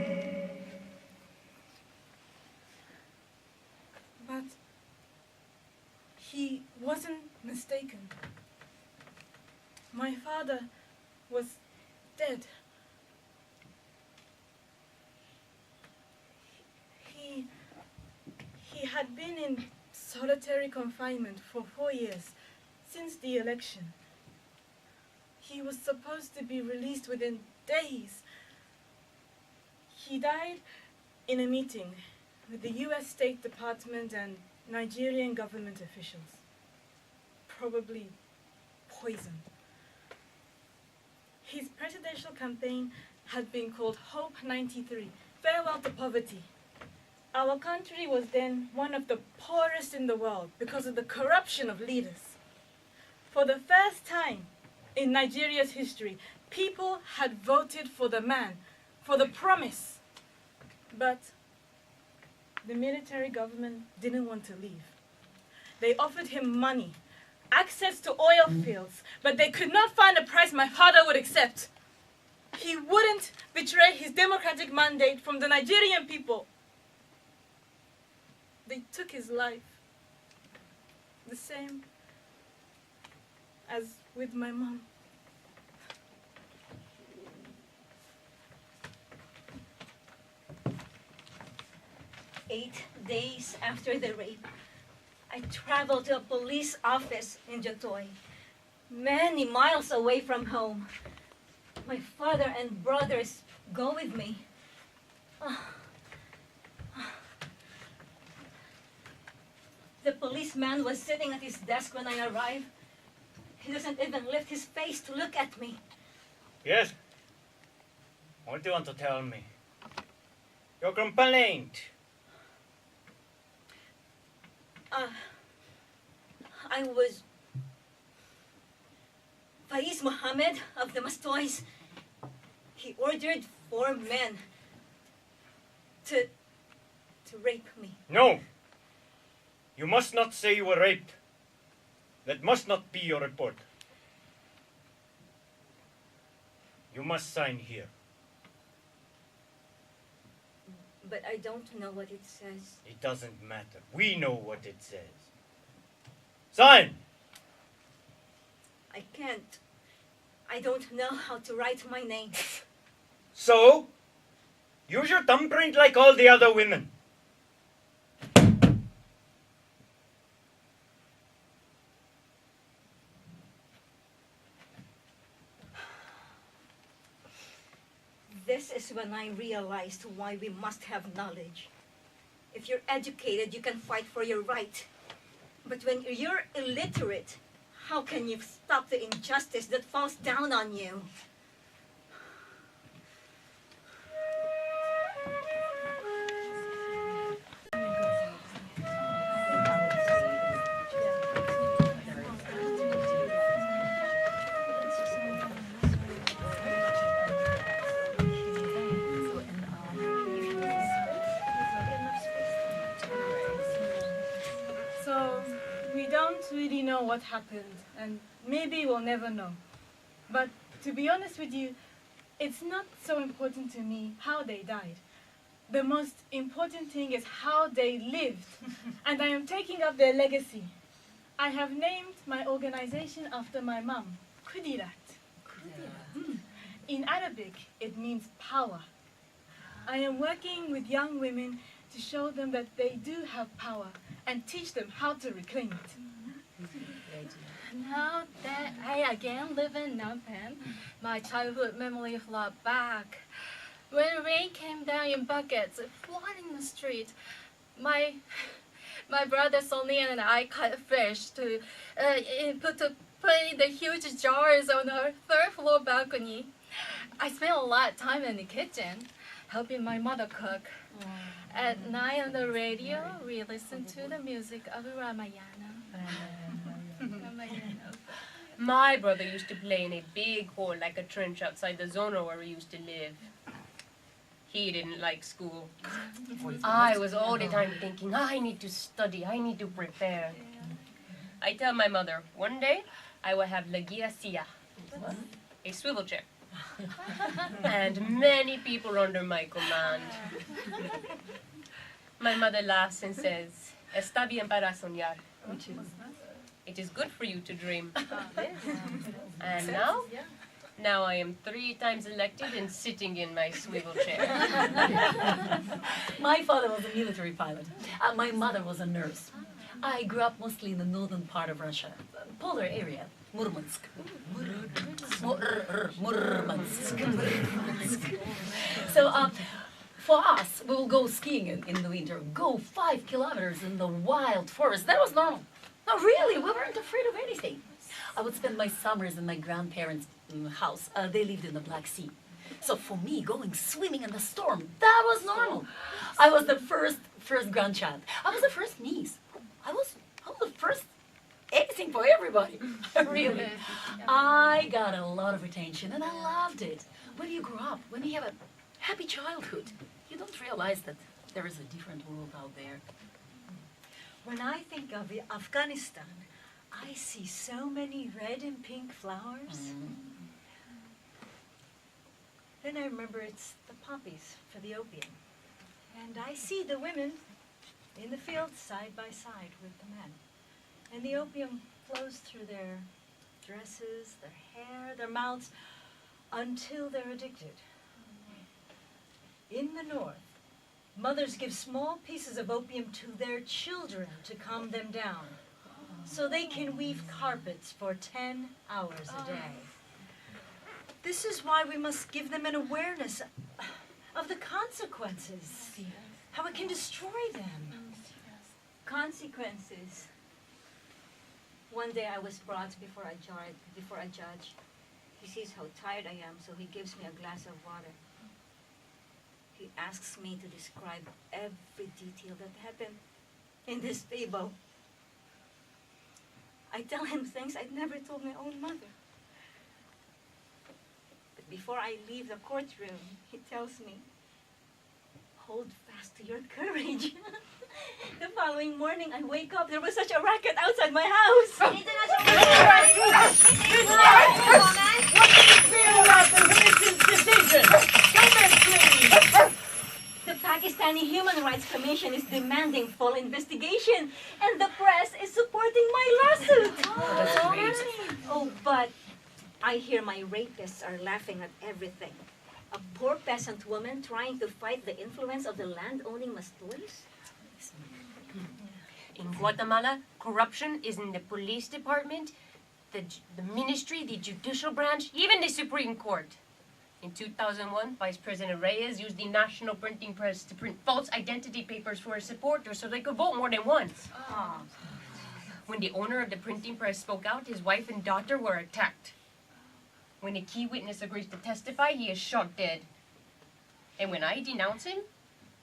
But he wasn't mistaken. My father was dead. He had been in solitary confinement for 4 years, since the election. He was supposed to be released within days. He died in a meeting with the US State Department and Nigerian government officials. Probably poisoned. His presidential campaign had been called Hope 93, Farewell to Poverty. Our country was then one of the poorest in the world because of the corruption of leaders. For the first time in Nigeria's history, people had voted for the man, for the promise. But the military government didn't want to leave. They offered him money, access to oil fields, but they could not find a price my father would accept. He wouldn't betray his democratic mandate from the Nigerian people. They took his life. The same as with my mom. Eight days after the rape, I traveled to a police office in Jatoy, many miles away from home. My father and brothers go with me. The policeman was sitting at his desk when I arrived. He doesn't even lift his face to look at me. Yes? What do you want to tell me? Your complaint. I was Faiz Mohammed of the Mastoys. He ordered 4 men to rape me. No! You must not say you were raped. That must not be your report. You must sign here. But I don't know what it says. It doesn't matter. We know what it says. Sign! I can't. I don't know how to write my name. So, use your thumbprint like all the other women. This is when I realized why we must have knowledge. If you're educated, you can fight for your right. But when you're illiterate, how can you stop the injustice that falls down on you? So, we don't really know what happened, and maybe we'll never know. But to be honest with you, it's not so important to me how they died. The most important thing is how they lived, and I am taking up their legacy. I have named my organization after my mom, Kudirat. In Arabic, it means power. I am working with young women to show them that they do have power and teach them how to reclaim it. Now that I again live in Phnom Penh, my childhood memory flood back. When rain came down in buckets, flooding the street, my My brother Sonny and I cut fish to put in the huge jars on our third floor balcony. I spent a lot of time in the kitchen, helping my mother cook. At night on the radio, we listened to the music of Ramayana. My brother used to play in a big hole like a trench outside the zona where we used to live. He didn't like school. I was all the time thinking, I need to study, I need to prepare. I tell my mother, one day I will have la guia sia, a swivel chair, and many people under my command. My mother laughs and says, está bien para soñar. It is good for you to dream. And now I am 3 times elected and sitting in my swivel chair. My father was a military pilot. My mother was a nurse. I grew up mostly in the northern part of Russia, polar area, Murmansk. So for us, we will go skiing in the winter, go 5 kilometers in the wild forest. That was normal. No, really, we weren't afraid of anything. I would spend my summers in my grandparents' house. They lived in the Black Sea. So for me, going swimming in the storm, that was normal. I was the first grandchild. I was the first niece. I was the first anything for everybody. Really. I got a lot of attention and I loved it. When you grow up, when you have a happy childhood, you don't realize that there is a different world out there. When I think of Afghanistan, I see so many red and pink flowers. Then I remember it's the poppies for the opium. And I see the women in the fields side by side with the men. And the opium flows through their dresses, their hair, their mouths, until they're addicted. In the north, mothers give small pieces of opium to their children to calm them down, so they can weave carpets for 10 hours a day. This is why we must give them an awareness of the consequences, how it can destroy them. Consequences. One day I was brought before a judge. He sees how tired I am, so he gives me a glass of water. He asks me to describe every detail that happened in this table. I tell him things I'd never told my own mother. But before I leave the courtroom, he tells me, hold fast to your courage. The following morning, I wake up, there was such a racket outside my house. The Pakistani Human Rights Commission is demanding full investigation, and the press is supporting my lawsuit. That's great. Oh, but I hear my rapists are laughing at everything. A poor peasant woman trying to fight the influence of the land-owning Mastoys? In Guatemala, corruption is in the police department, the ministry, the judicial branch, even the Supreme Court. In 2001, Vice President Reyes used the national printing press to print false identity papers for his supporters so they could vote more than once. When the owner of the printing press spoke out, his wife and daughter were attacked. When a key witness agrees to testify, he is shot dead. And when I denounce him,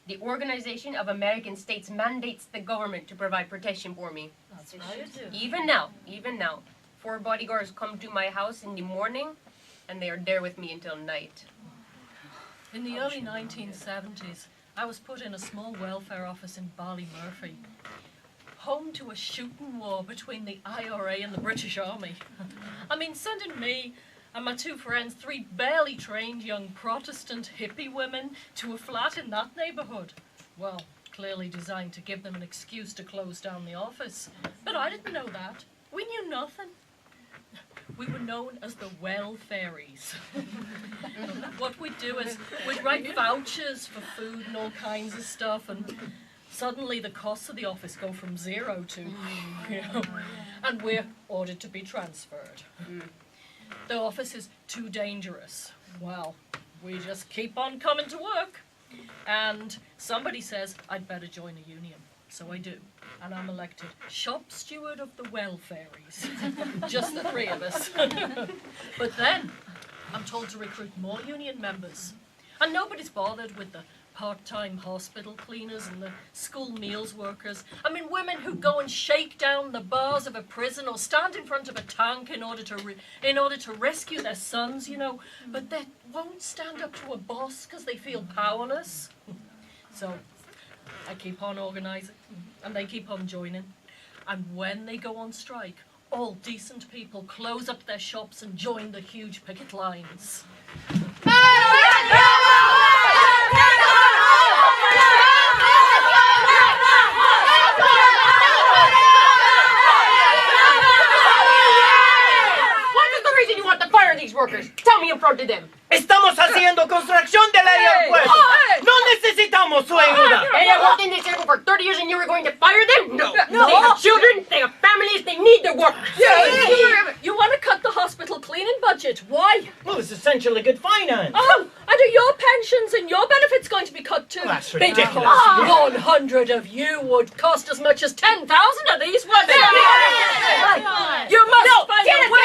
the Organization of American States mandates the government to provide protection for me. That's right. Even now, 4 bodyguards come to my house in the morning, and they are there with me until night. In the early 1970s, I was put in a small welfare office in Ballymurphy, home to a shooting war between the IRA and the British Army. I mean, sending me and my 2 friends, 3 barely trained young Protestant hippie women, to a flat in that neighborhood. Well, clearly designed to give them an excuse to close down the office. But I didn't know that. We knew nothing. We were known as the Well Fairies. What we'd do is we'd write vouchers for food and all kinds of stuff, and suddenly the costs of the office go from 0 to, and we're ordered to be transferred. The office is too dangerous. Well, we just keep on coming to work. And somebody says, I'd better join a union. So I do. And I'm elected shop steward of the welfaries. Just the three of us. But then I'm told to recruit more union members. And nobody's bothered with the part-time hospital cleaners and the school meals workers. I mean, women who go and shake down the bars of a prison or stand in front of a tank in order to rescue their sons, you know, but they won't stand up to a boss because they feel powerless. So I keep on organising, and they keep on joining. And when they go on strike, all decent people close up their shops and join the huge picket lines. These workers. Tell me in front of them. Estamos haciendo construcción del área del pueblo. No necesitamos su ayuda. They have worked in this area for 30 years and you were going to fire them? No. They have children, they have families, they need their work. You want to cut the hospital cleaning budget? Why? Well, it's essentially good finance. Oh, and are your pensions and your benefits going to be cut too? Well, that's ridiculous. Because 100 of you would cost as much as 10,000 of these, wouldn't it? You must find a way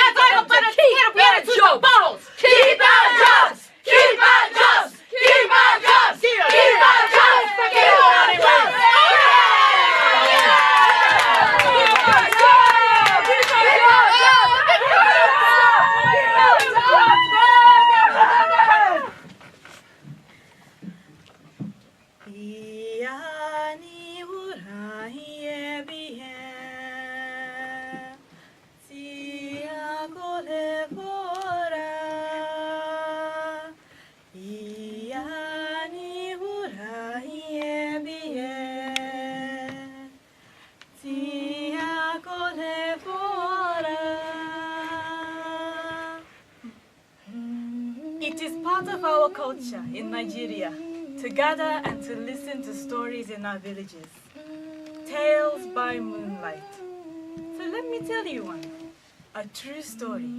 to keep our jobs. Keep our jobs! Keep our jobs! Keep our jobs! Keep our jobs! Keep our jobs! It is part of our culture in Nigeria to gather and to listen to stories in our villages. Tales by moonlight. So let me tell you one. A true story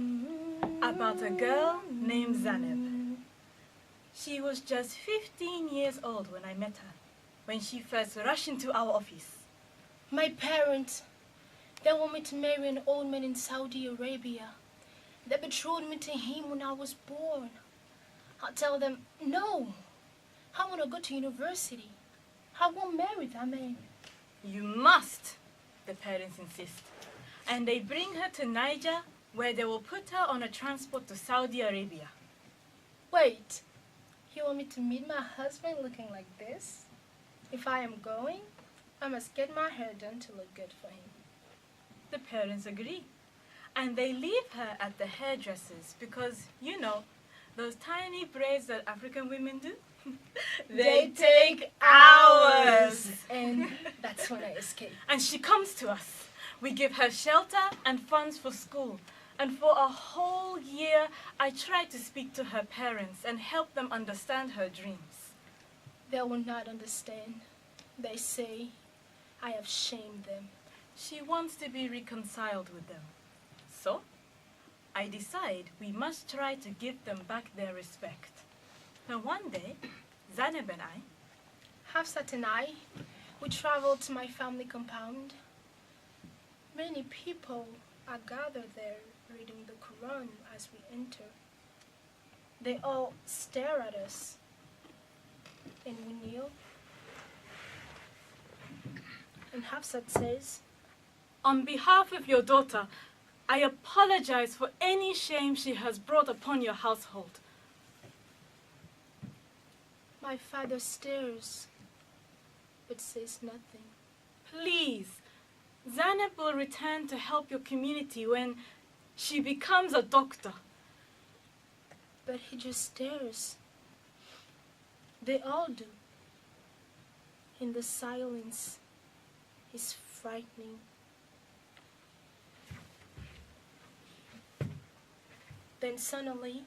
about a girl named Zaneb. She was just 15 years old when I met her, when she first rushed into our office. My parents, they want me to marry an old man in Saudi Arabia. They betrothed me to him when I was born. I tell them, no, I want to go to university. I won't marry that man. You must, the parents insist. And they bring her to Niger, where they will put her on a transport to Saudi Arabia. Wait, you want me to meet my husband looking like this? If I am going, I must get my hair done to look good for him. The parents agree. And they leave her at the hairdresser's because, you know, those tiny braids that African women do, they take hours. And that's when I escape. And she comes to us. We give her shelter and funds for school. And for a whole year, I try to speak to her parents and help them understand her dreams. They will not understand. They say I have shamed them. She wants to be reconciled with them. So, I decide we must try to give them back their respect. Now one day, Zaneb and I, Hafsat and I, we traveled to my family compound. Many people are gathered there reading the Quran as we enter. They all stare at us, and we kneel. And Hafsat says, on behalf of your daughter, I apologize for any shame she has brought upon your household. My father stares, but says nothing. Please, Zaneb will return to help your community when she becomes a doctor. But he just stares. They all do. In the silence, is frightening. Then suddenly,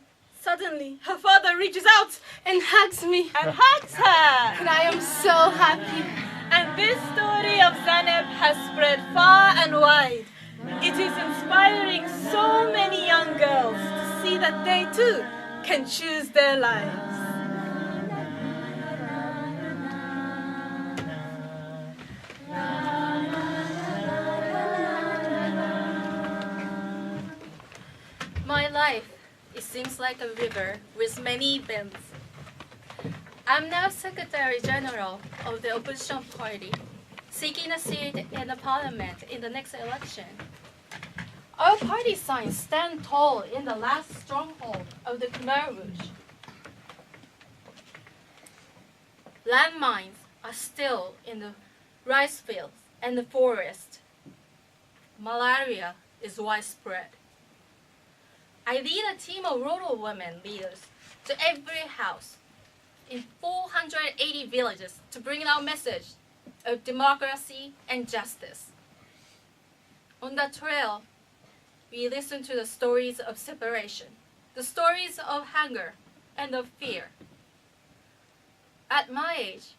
her father reaches out and hugs me. And hugs her. And I am so happy. And this story of Zaneb has spread far and wide. It is inspiring so many young girls to see that they too can choose their lives. seems like a river with many bends. I'm now Secretary General of the opposition party, seeking a seat in the parliament in the next election. Our party signs stand tall in the last stronghold of the Khmer Rouge. Landmines are still in the rice fields and the forest. Malaria is widespread. I lead a team of rural women leaders to every house in 480 villages to bring our message of democracy and justice. On that trail, we listen to the stories of separation, the stories of hunger and of fear. At my age,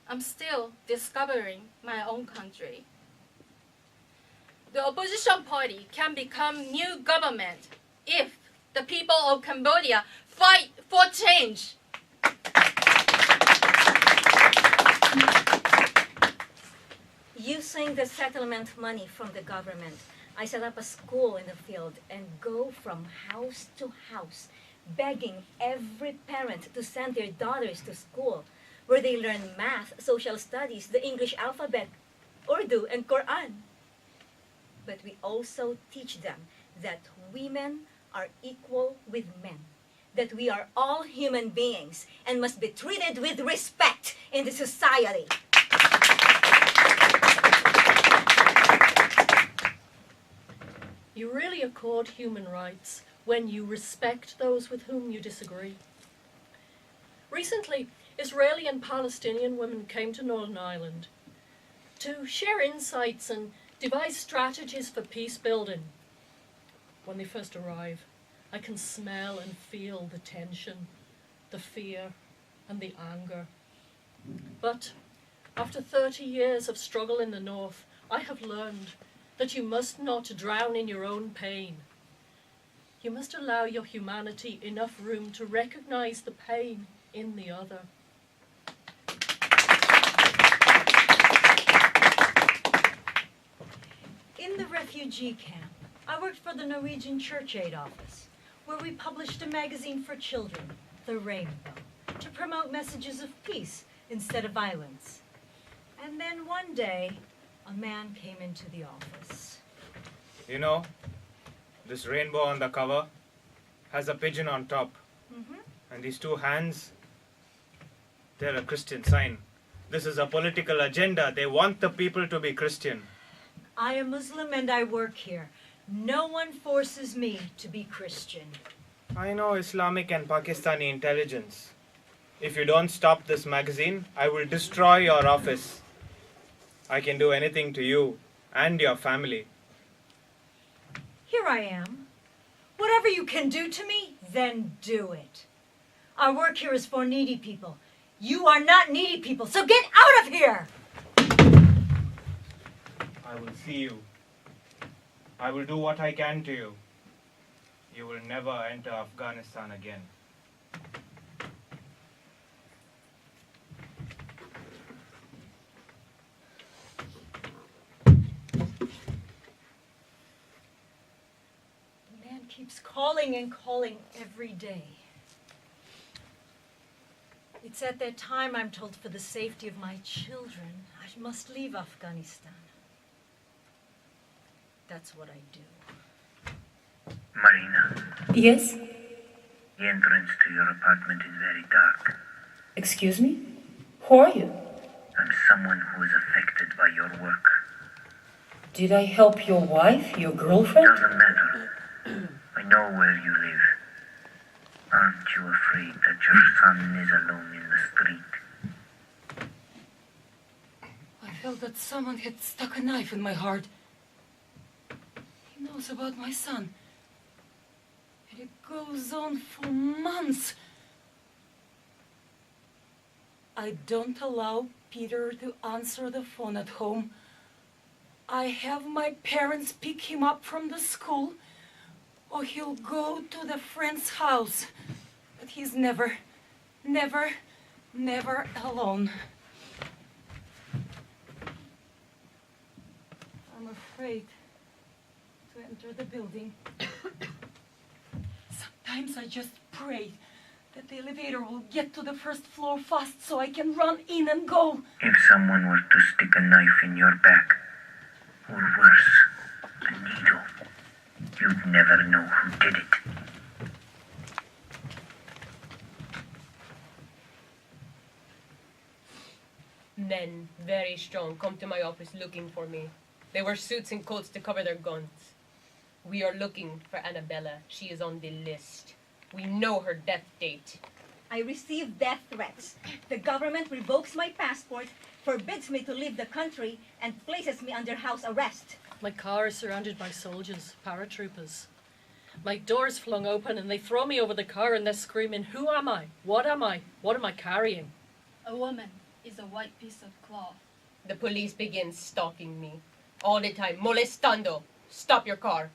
I'm still discovering my own country. The opposition party can become new government if the people of Cambodia fight for change. Using the settlement money from the government, I set up a school in the field and go from house to house, begging every parent to send their daughters to school, where they learn math, social studies, the English alphabet, Urdu, and Quran. But we also teach them that women are equal with men, that we are all human beings and must be treated with respect in the society. You really accord human rights when you respect those with whom you disagree. Recently, Israeli and Palestinian women came to Northern Ireland to share insights and devise strategies for peace building. When they first arrive, I can smell and feel the tension, the fear, and the anger. But after 30 years of struggle in the north, I have learned that you must not drown in your own pain. You must allow your humanity enough room to recognize the pain in the other. In the refugee camp, I worked for the Norwegian Church Aid Office, where we published a magazine for children, The Rainbow, to promote messages of peace instead of violence. And then one day, a man came into the office. You know, this rainbow on the cover has a pigeon on top. And these two hands, they're a Christian sign. This is a political agenda. They want the people to be Christian. I am Muslim and I work here. No one forces me to be Christian. I know Islamic and Pakistani intelligence. If you don't stop this magazine, I will destroy your office. I can do anything to you and your family. Here I am. Whatever you can do to me, then do it. Our work here is for needy people. You are not needy people, so get out of here! I will see you. I will do what I can to you. You will never enter Afghanistan again. The man keeps calling and calling every day. It's at that time I'm told for the safety of my children, I must leave Afghanistan. That's what I do. Marina, Yes? the entrance to your apartment is very dark. Excuse me? Who are you? I'm someone who is affected by your work. Did I help your wife, your girlfriend? Doesn't matter. I know where you live. Aren't you afraid that your son is alone in the street? I felt that someone had stuck a knife in my heart. He knows about my son. And it goes on for months. I don't allow Peter to answer the phone at home. I have my parents pick him up from the school, or he'll go to the friend's house. But he's never alone. I'm afraid to enter the building. Sometimes I just pray that the elevator will get to the first floor fast so I can run in and go. If someone were to stick a knife in your back, or worse, a needle, you'd never know who did it. Men, very strong, come to my office looking for me. They wear suits and coats to cover their guns. We are looking for Annabella. She is on the list. We know her death date. I receive death threats. The government revokes my passport, forbids me to leave the country, and places me under house arrest. My car is surrounded by soldiers, paratroopers. My door's flung open and they throw me over the car and they're screaming, "Who am I? What am I? What am I carrying?" A woman is a white piece of cloth. The police begin stalking me. All the time, molestando. Stop your car.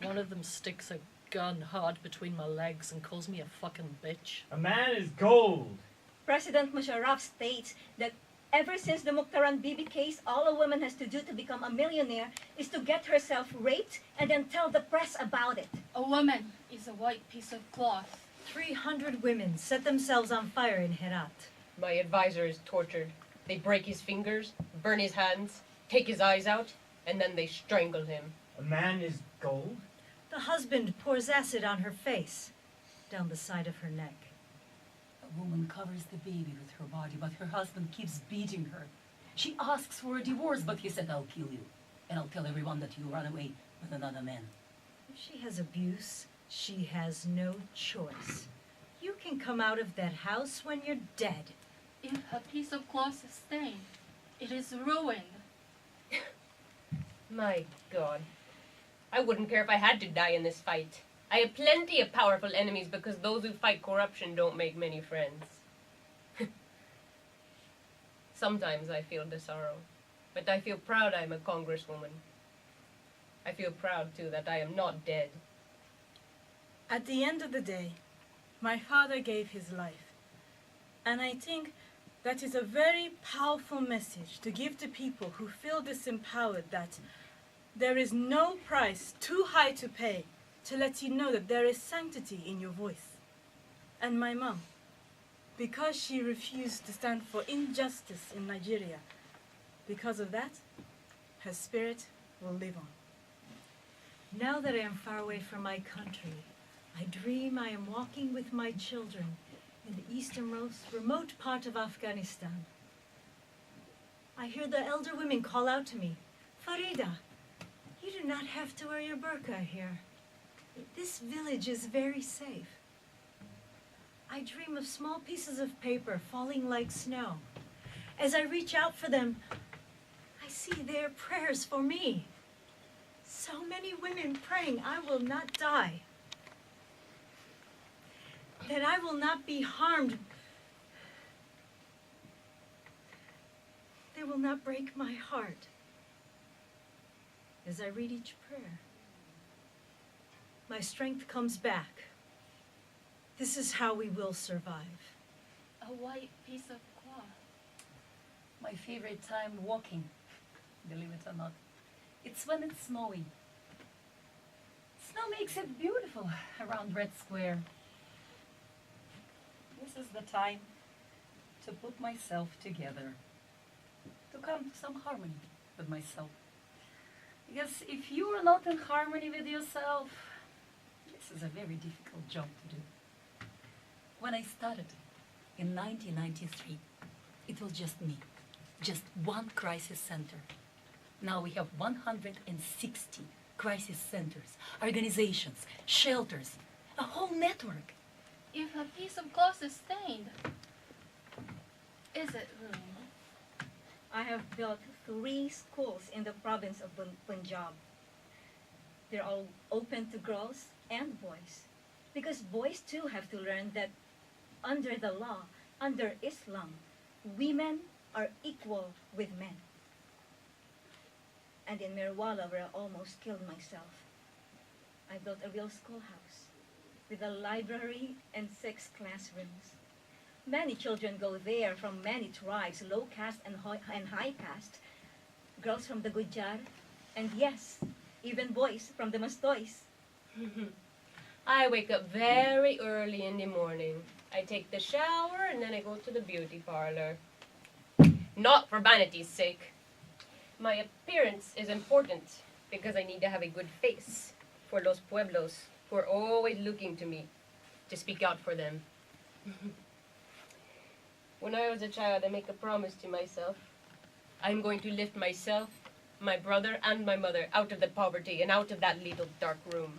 One of them sticks a gun hard between my legs and calls me a fucking bitch. A man is gold. President Musharraf states that ever since the Mukhtaran Bibi case, all a woman has to do to become a millionaire is to get herself raped and then tell the press about it. A woman is a white piece of cloth. 300 women set themselves on fire in Herat. My advisor is tortured. They break his fingers, burn his hands, take his eyes out, and then they strangle him. A man is gold? The husband pours acid on her face, down the side of her neck. A woman covers the baby with her body, but her husband keeps beating her. She asks for a divorce, but he said, "I'll kill you, and I'll tell everyone that you ran away with another man." If she has abuse, she has no choice. You can come out of that house when you're dead. If a piece of cloth is stained, it is ruined. My God. I wouldn't care if I had to die in this fight. I have plenty of powerful enemies because those who fight corruption don't make many friends. Sometimes I feel the sorrow, but I feel proud I'm a congresswoman. I feel proud, too, that I am not dead. At the end of the day, my father gave his life. And I think that is a very powerful message to give to people who feel disempowered, that there is no price too high to pay to let you know that there is sanctity in your voice. And my mom, because she refused to stand for injustice in Nigeria, because of that, her spirit will live on. Now that I am far away from my country, I dream I am walking with my children in the easternmost remote part of Afghanistan. I hear the elder women call out to me, "Farida, you do not have to wear your burqa here. This village is very safe." I dream of small pieces of paper falling like snow. As I reach out for them, I see their prayers for me. So many women praying I will not die, that I will not be harmed. They will not break my heart. As I read each prayer, my strength comes back. This is how we will survive. A white piece of cloth. My favorite time walking, believe it or not, it's when it's snowing. Snow makes it beautiful around Red Square. This is the time to put myself together, to come to some harmony with myself. Because if you are not in harmony with yourself, this is a very difficult job to do. When I started in 1993, it was just me, just one crisis center. Now we have 160 crisis centers, organizations, shelters, a whole network. If a piece of cloth is stained, is it ruined? I have built 3 schools in the province of Punjab. They're all open to girls and boys, because boys too have to learn that under the law, under Islam, women are equal with men. And in Mirwala, where I almost killed myself, I built a real schoolhouse with a library and 6 classrooms. Many children go there from many tribes, low caste and high caste, girls from the Gujar, and yes, even boys from the Mastois. I wake up very early in the morning. I take the shower and then I go to the beauty parlor. Not for vanity's sake. My appearance is important because I need to have a good face for Los Pueblos who are always looking to me to speak out for them. When I was a child, I make a promise to myself. I'm going to lift myself, my brother, and my mother out of the poverty and out of that little dark room.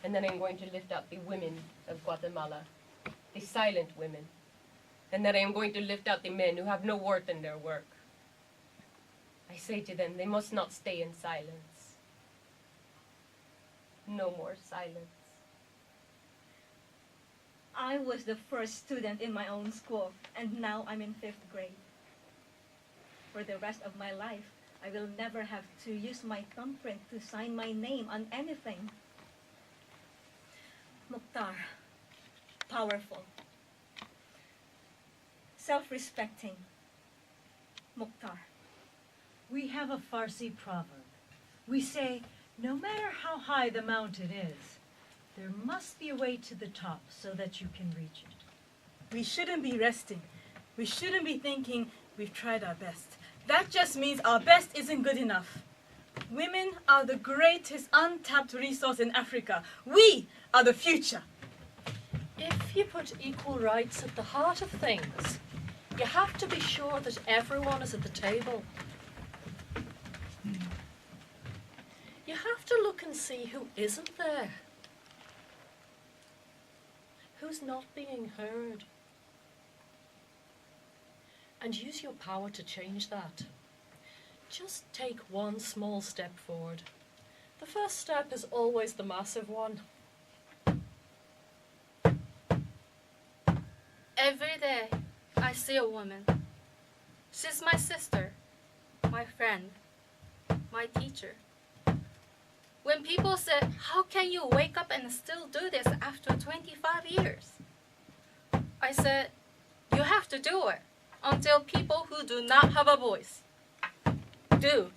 And then I'm going to lift up the women of Guatemala, the silent women. And then I am going to lift out the men who have no worth in their work. I say to them, they must not stay in silence. No more silence. I was the first student in my own school, and now I'm in 5th grade. For the rest of my life, I will never have to use my thumbprint to sign my name on anything. Mukhtar, powerful, self-respecting. Mukhtar. We have a Farsi proverb. We say, no matter how high the mountain is, there must be a way to the top so that you can reach it. We shouldn't be resting. We shouldn't be thinking we've tried our best. That just means our best isn't good enough. Women are the greatest untapped resource in Africa. We are the future. If you put equal rights at the heart of things, you have to be sure that everyone is at the table. You have to look and see who isn't there. Who's not being heard? And use your power to change that. Just take one small step forward. The first step is always the massive one. Every day, I see a woman. She's my sister, my friend, my teacher. When people say, how can you wake up and still do this after 25 years? I said, you have to do it until people who do not have a voice do.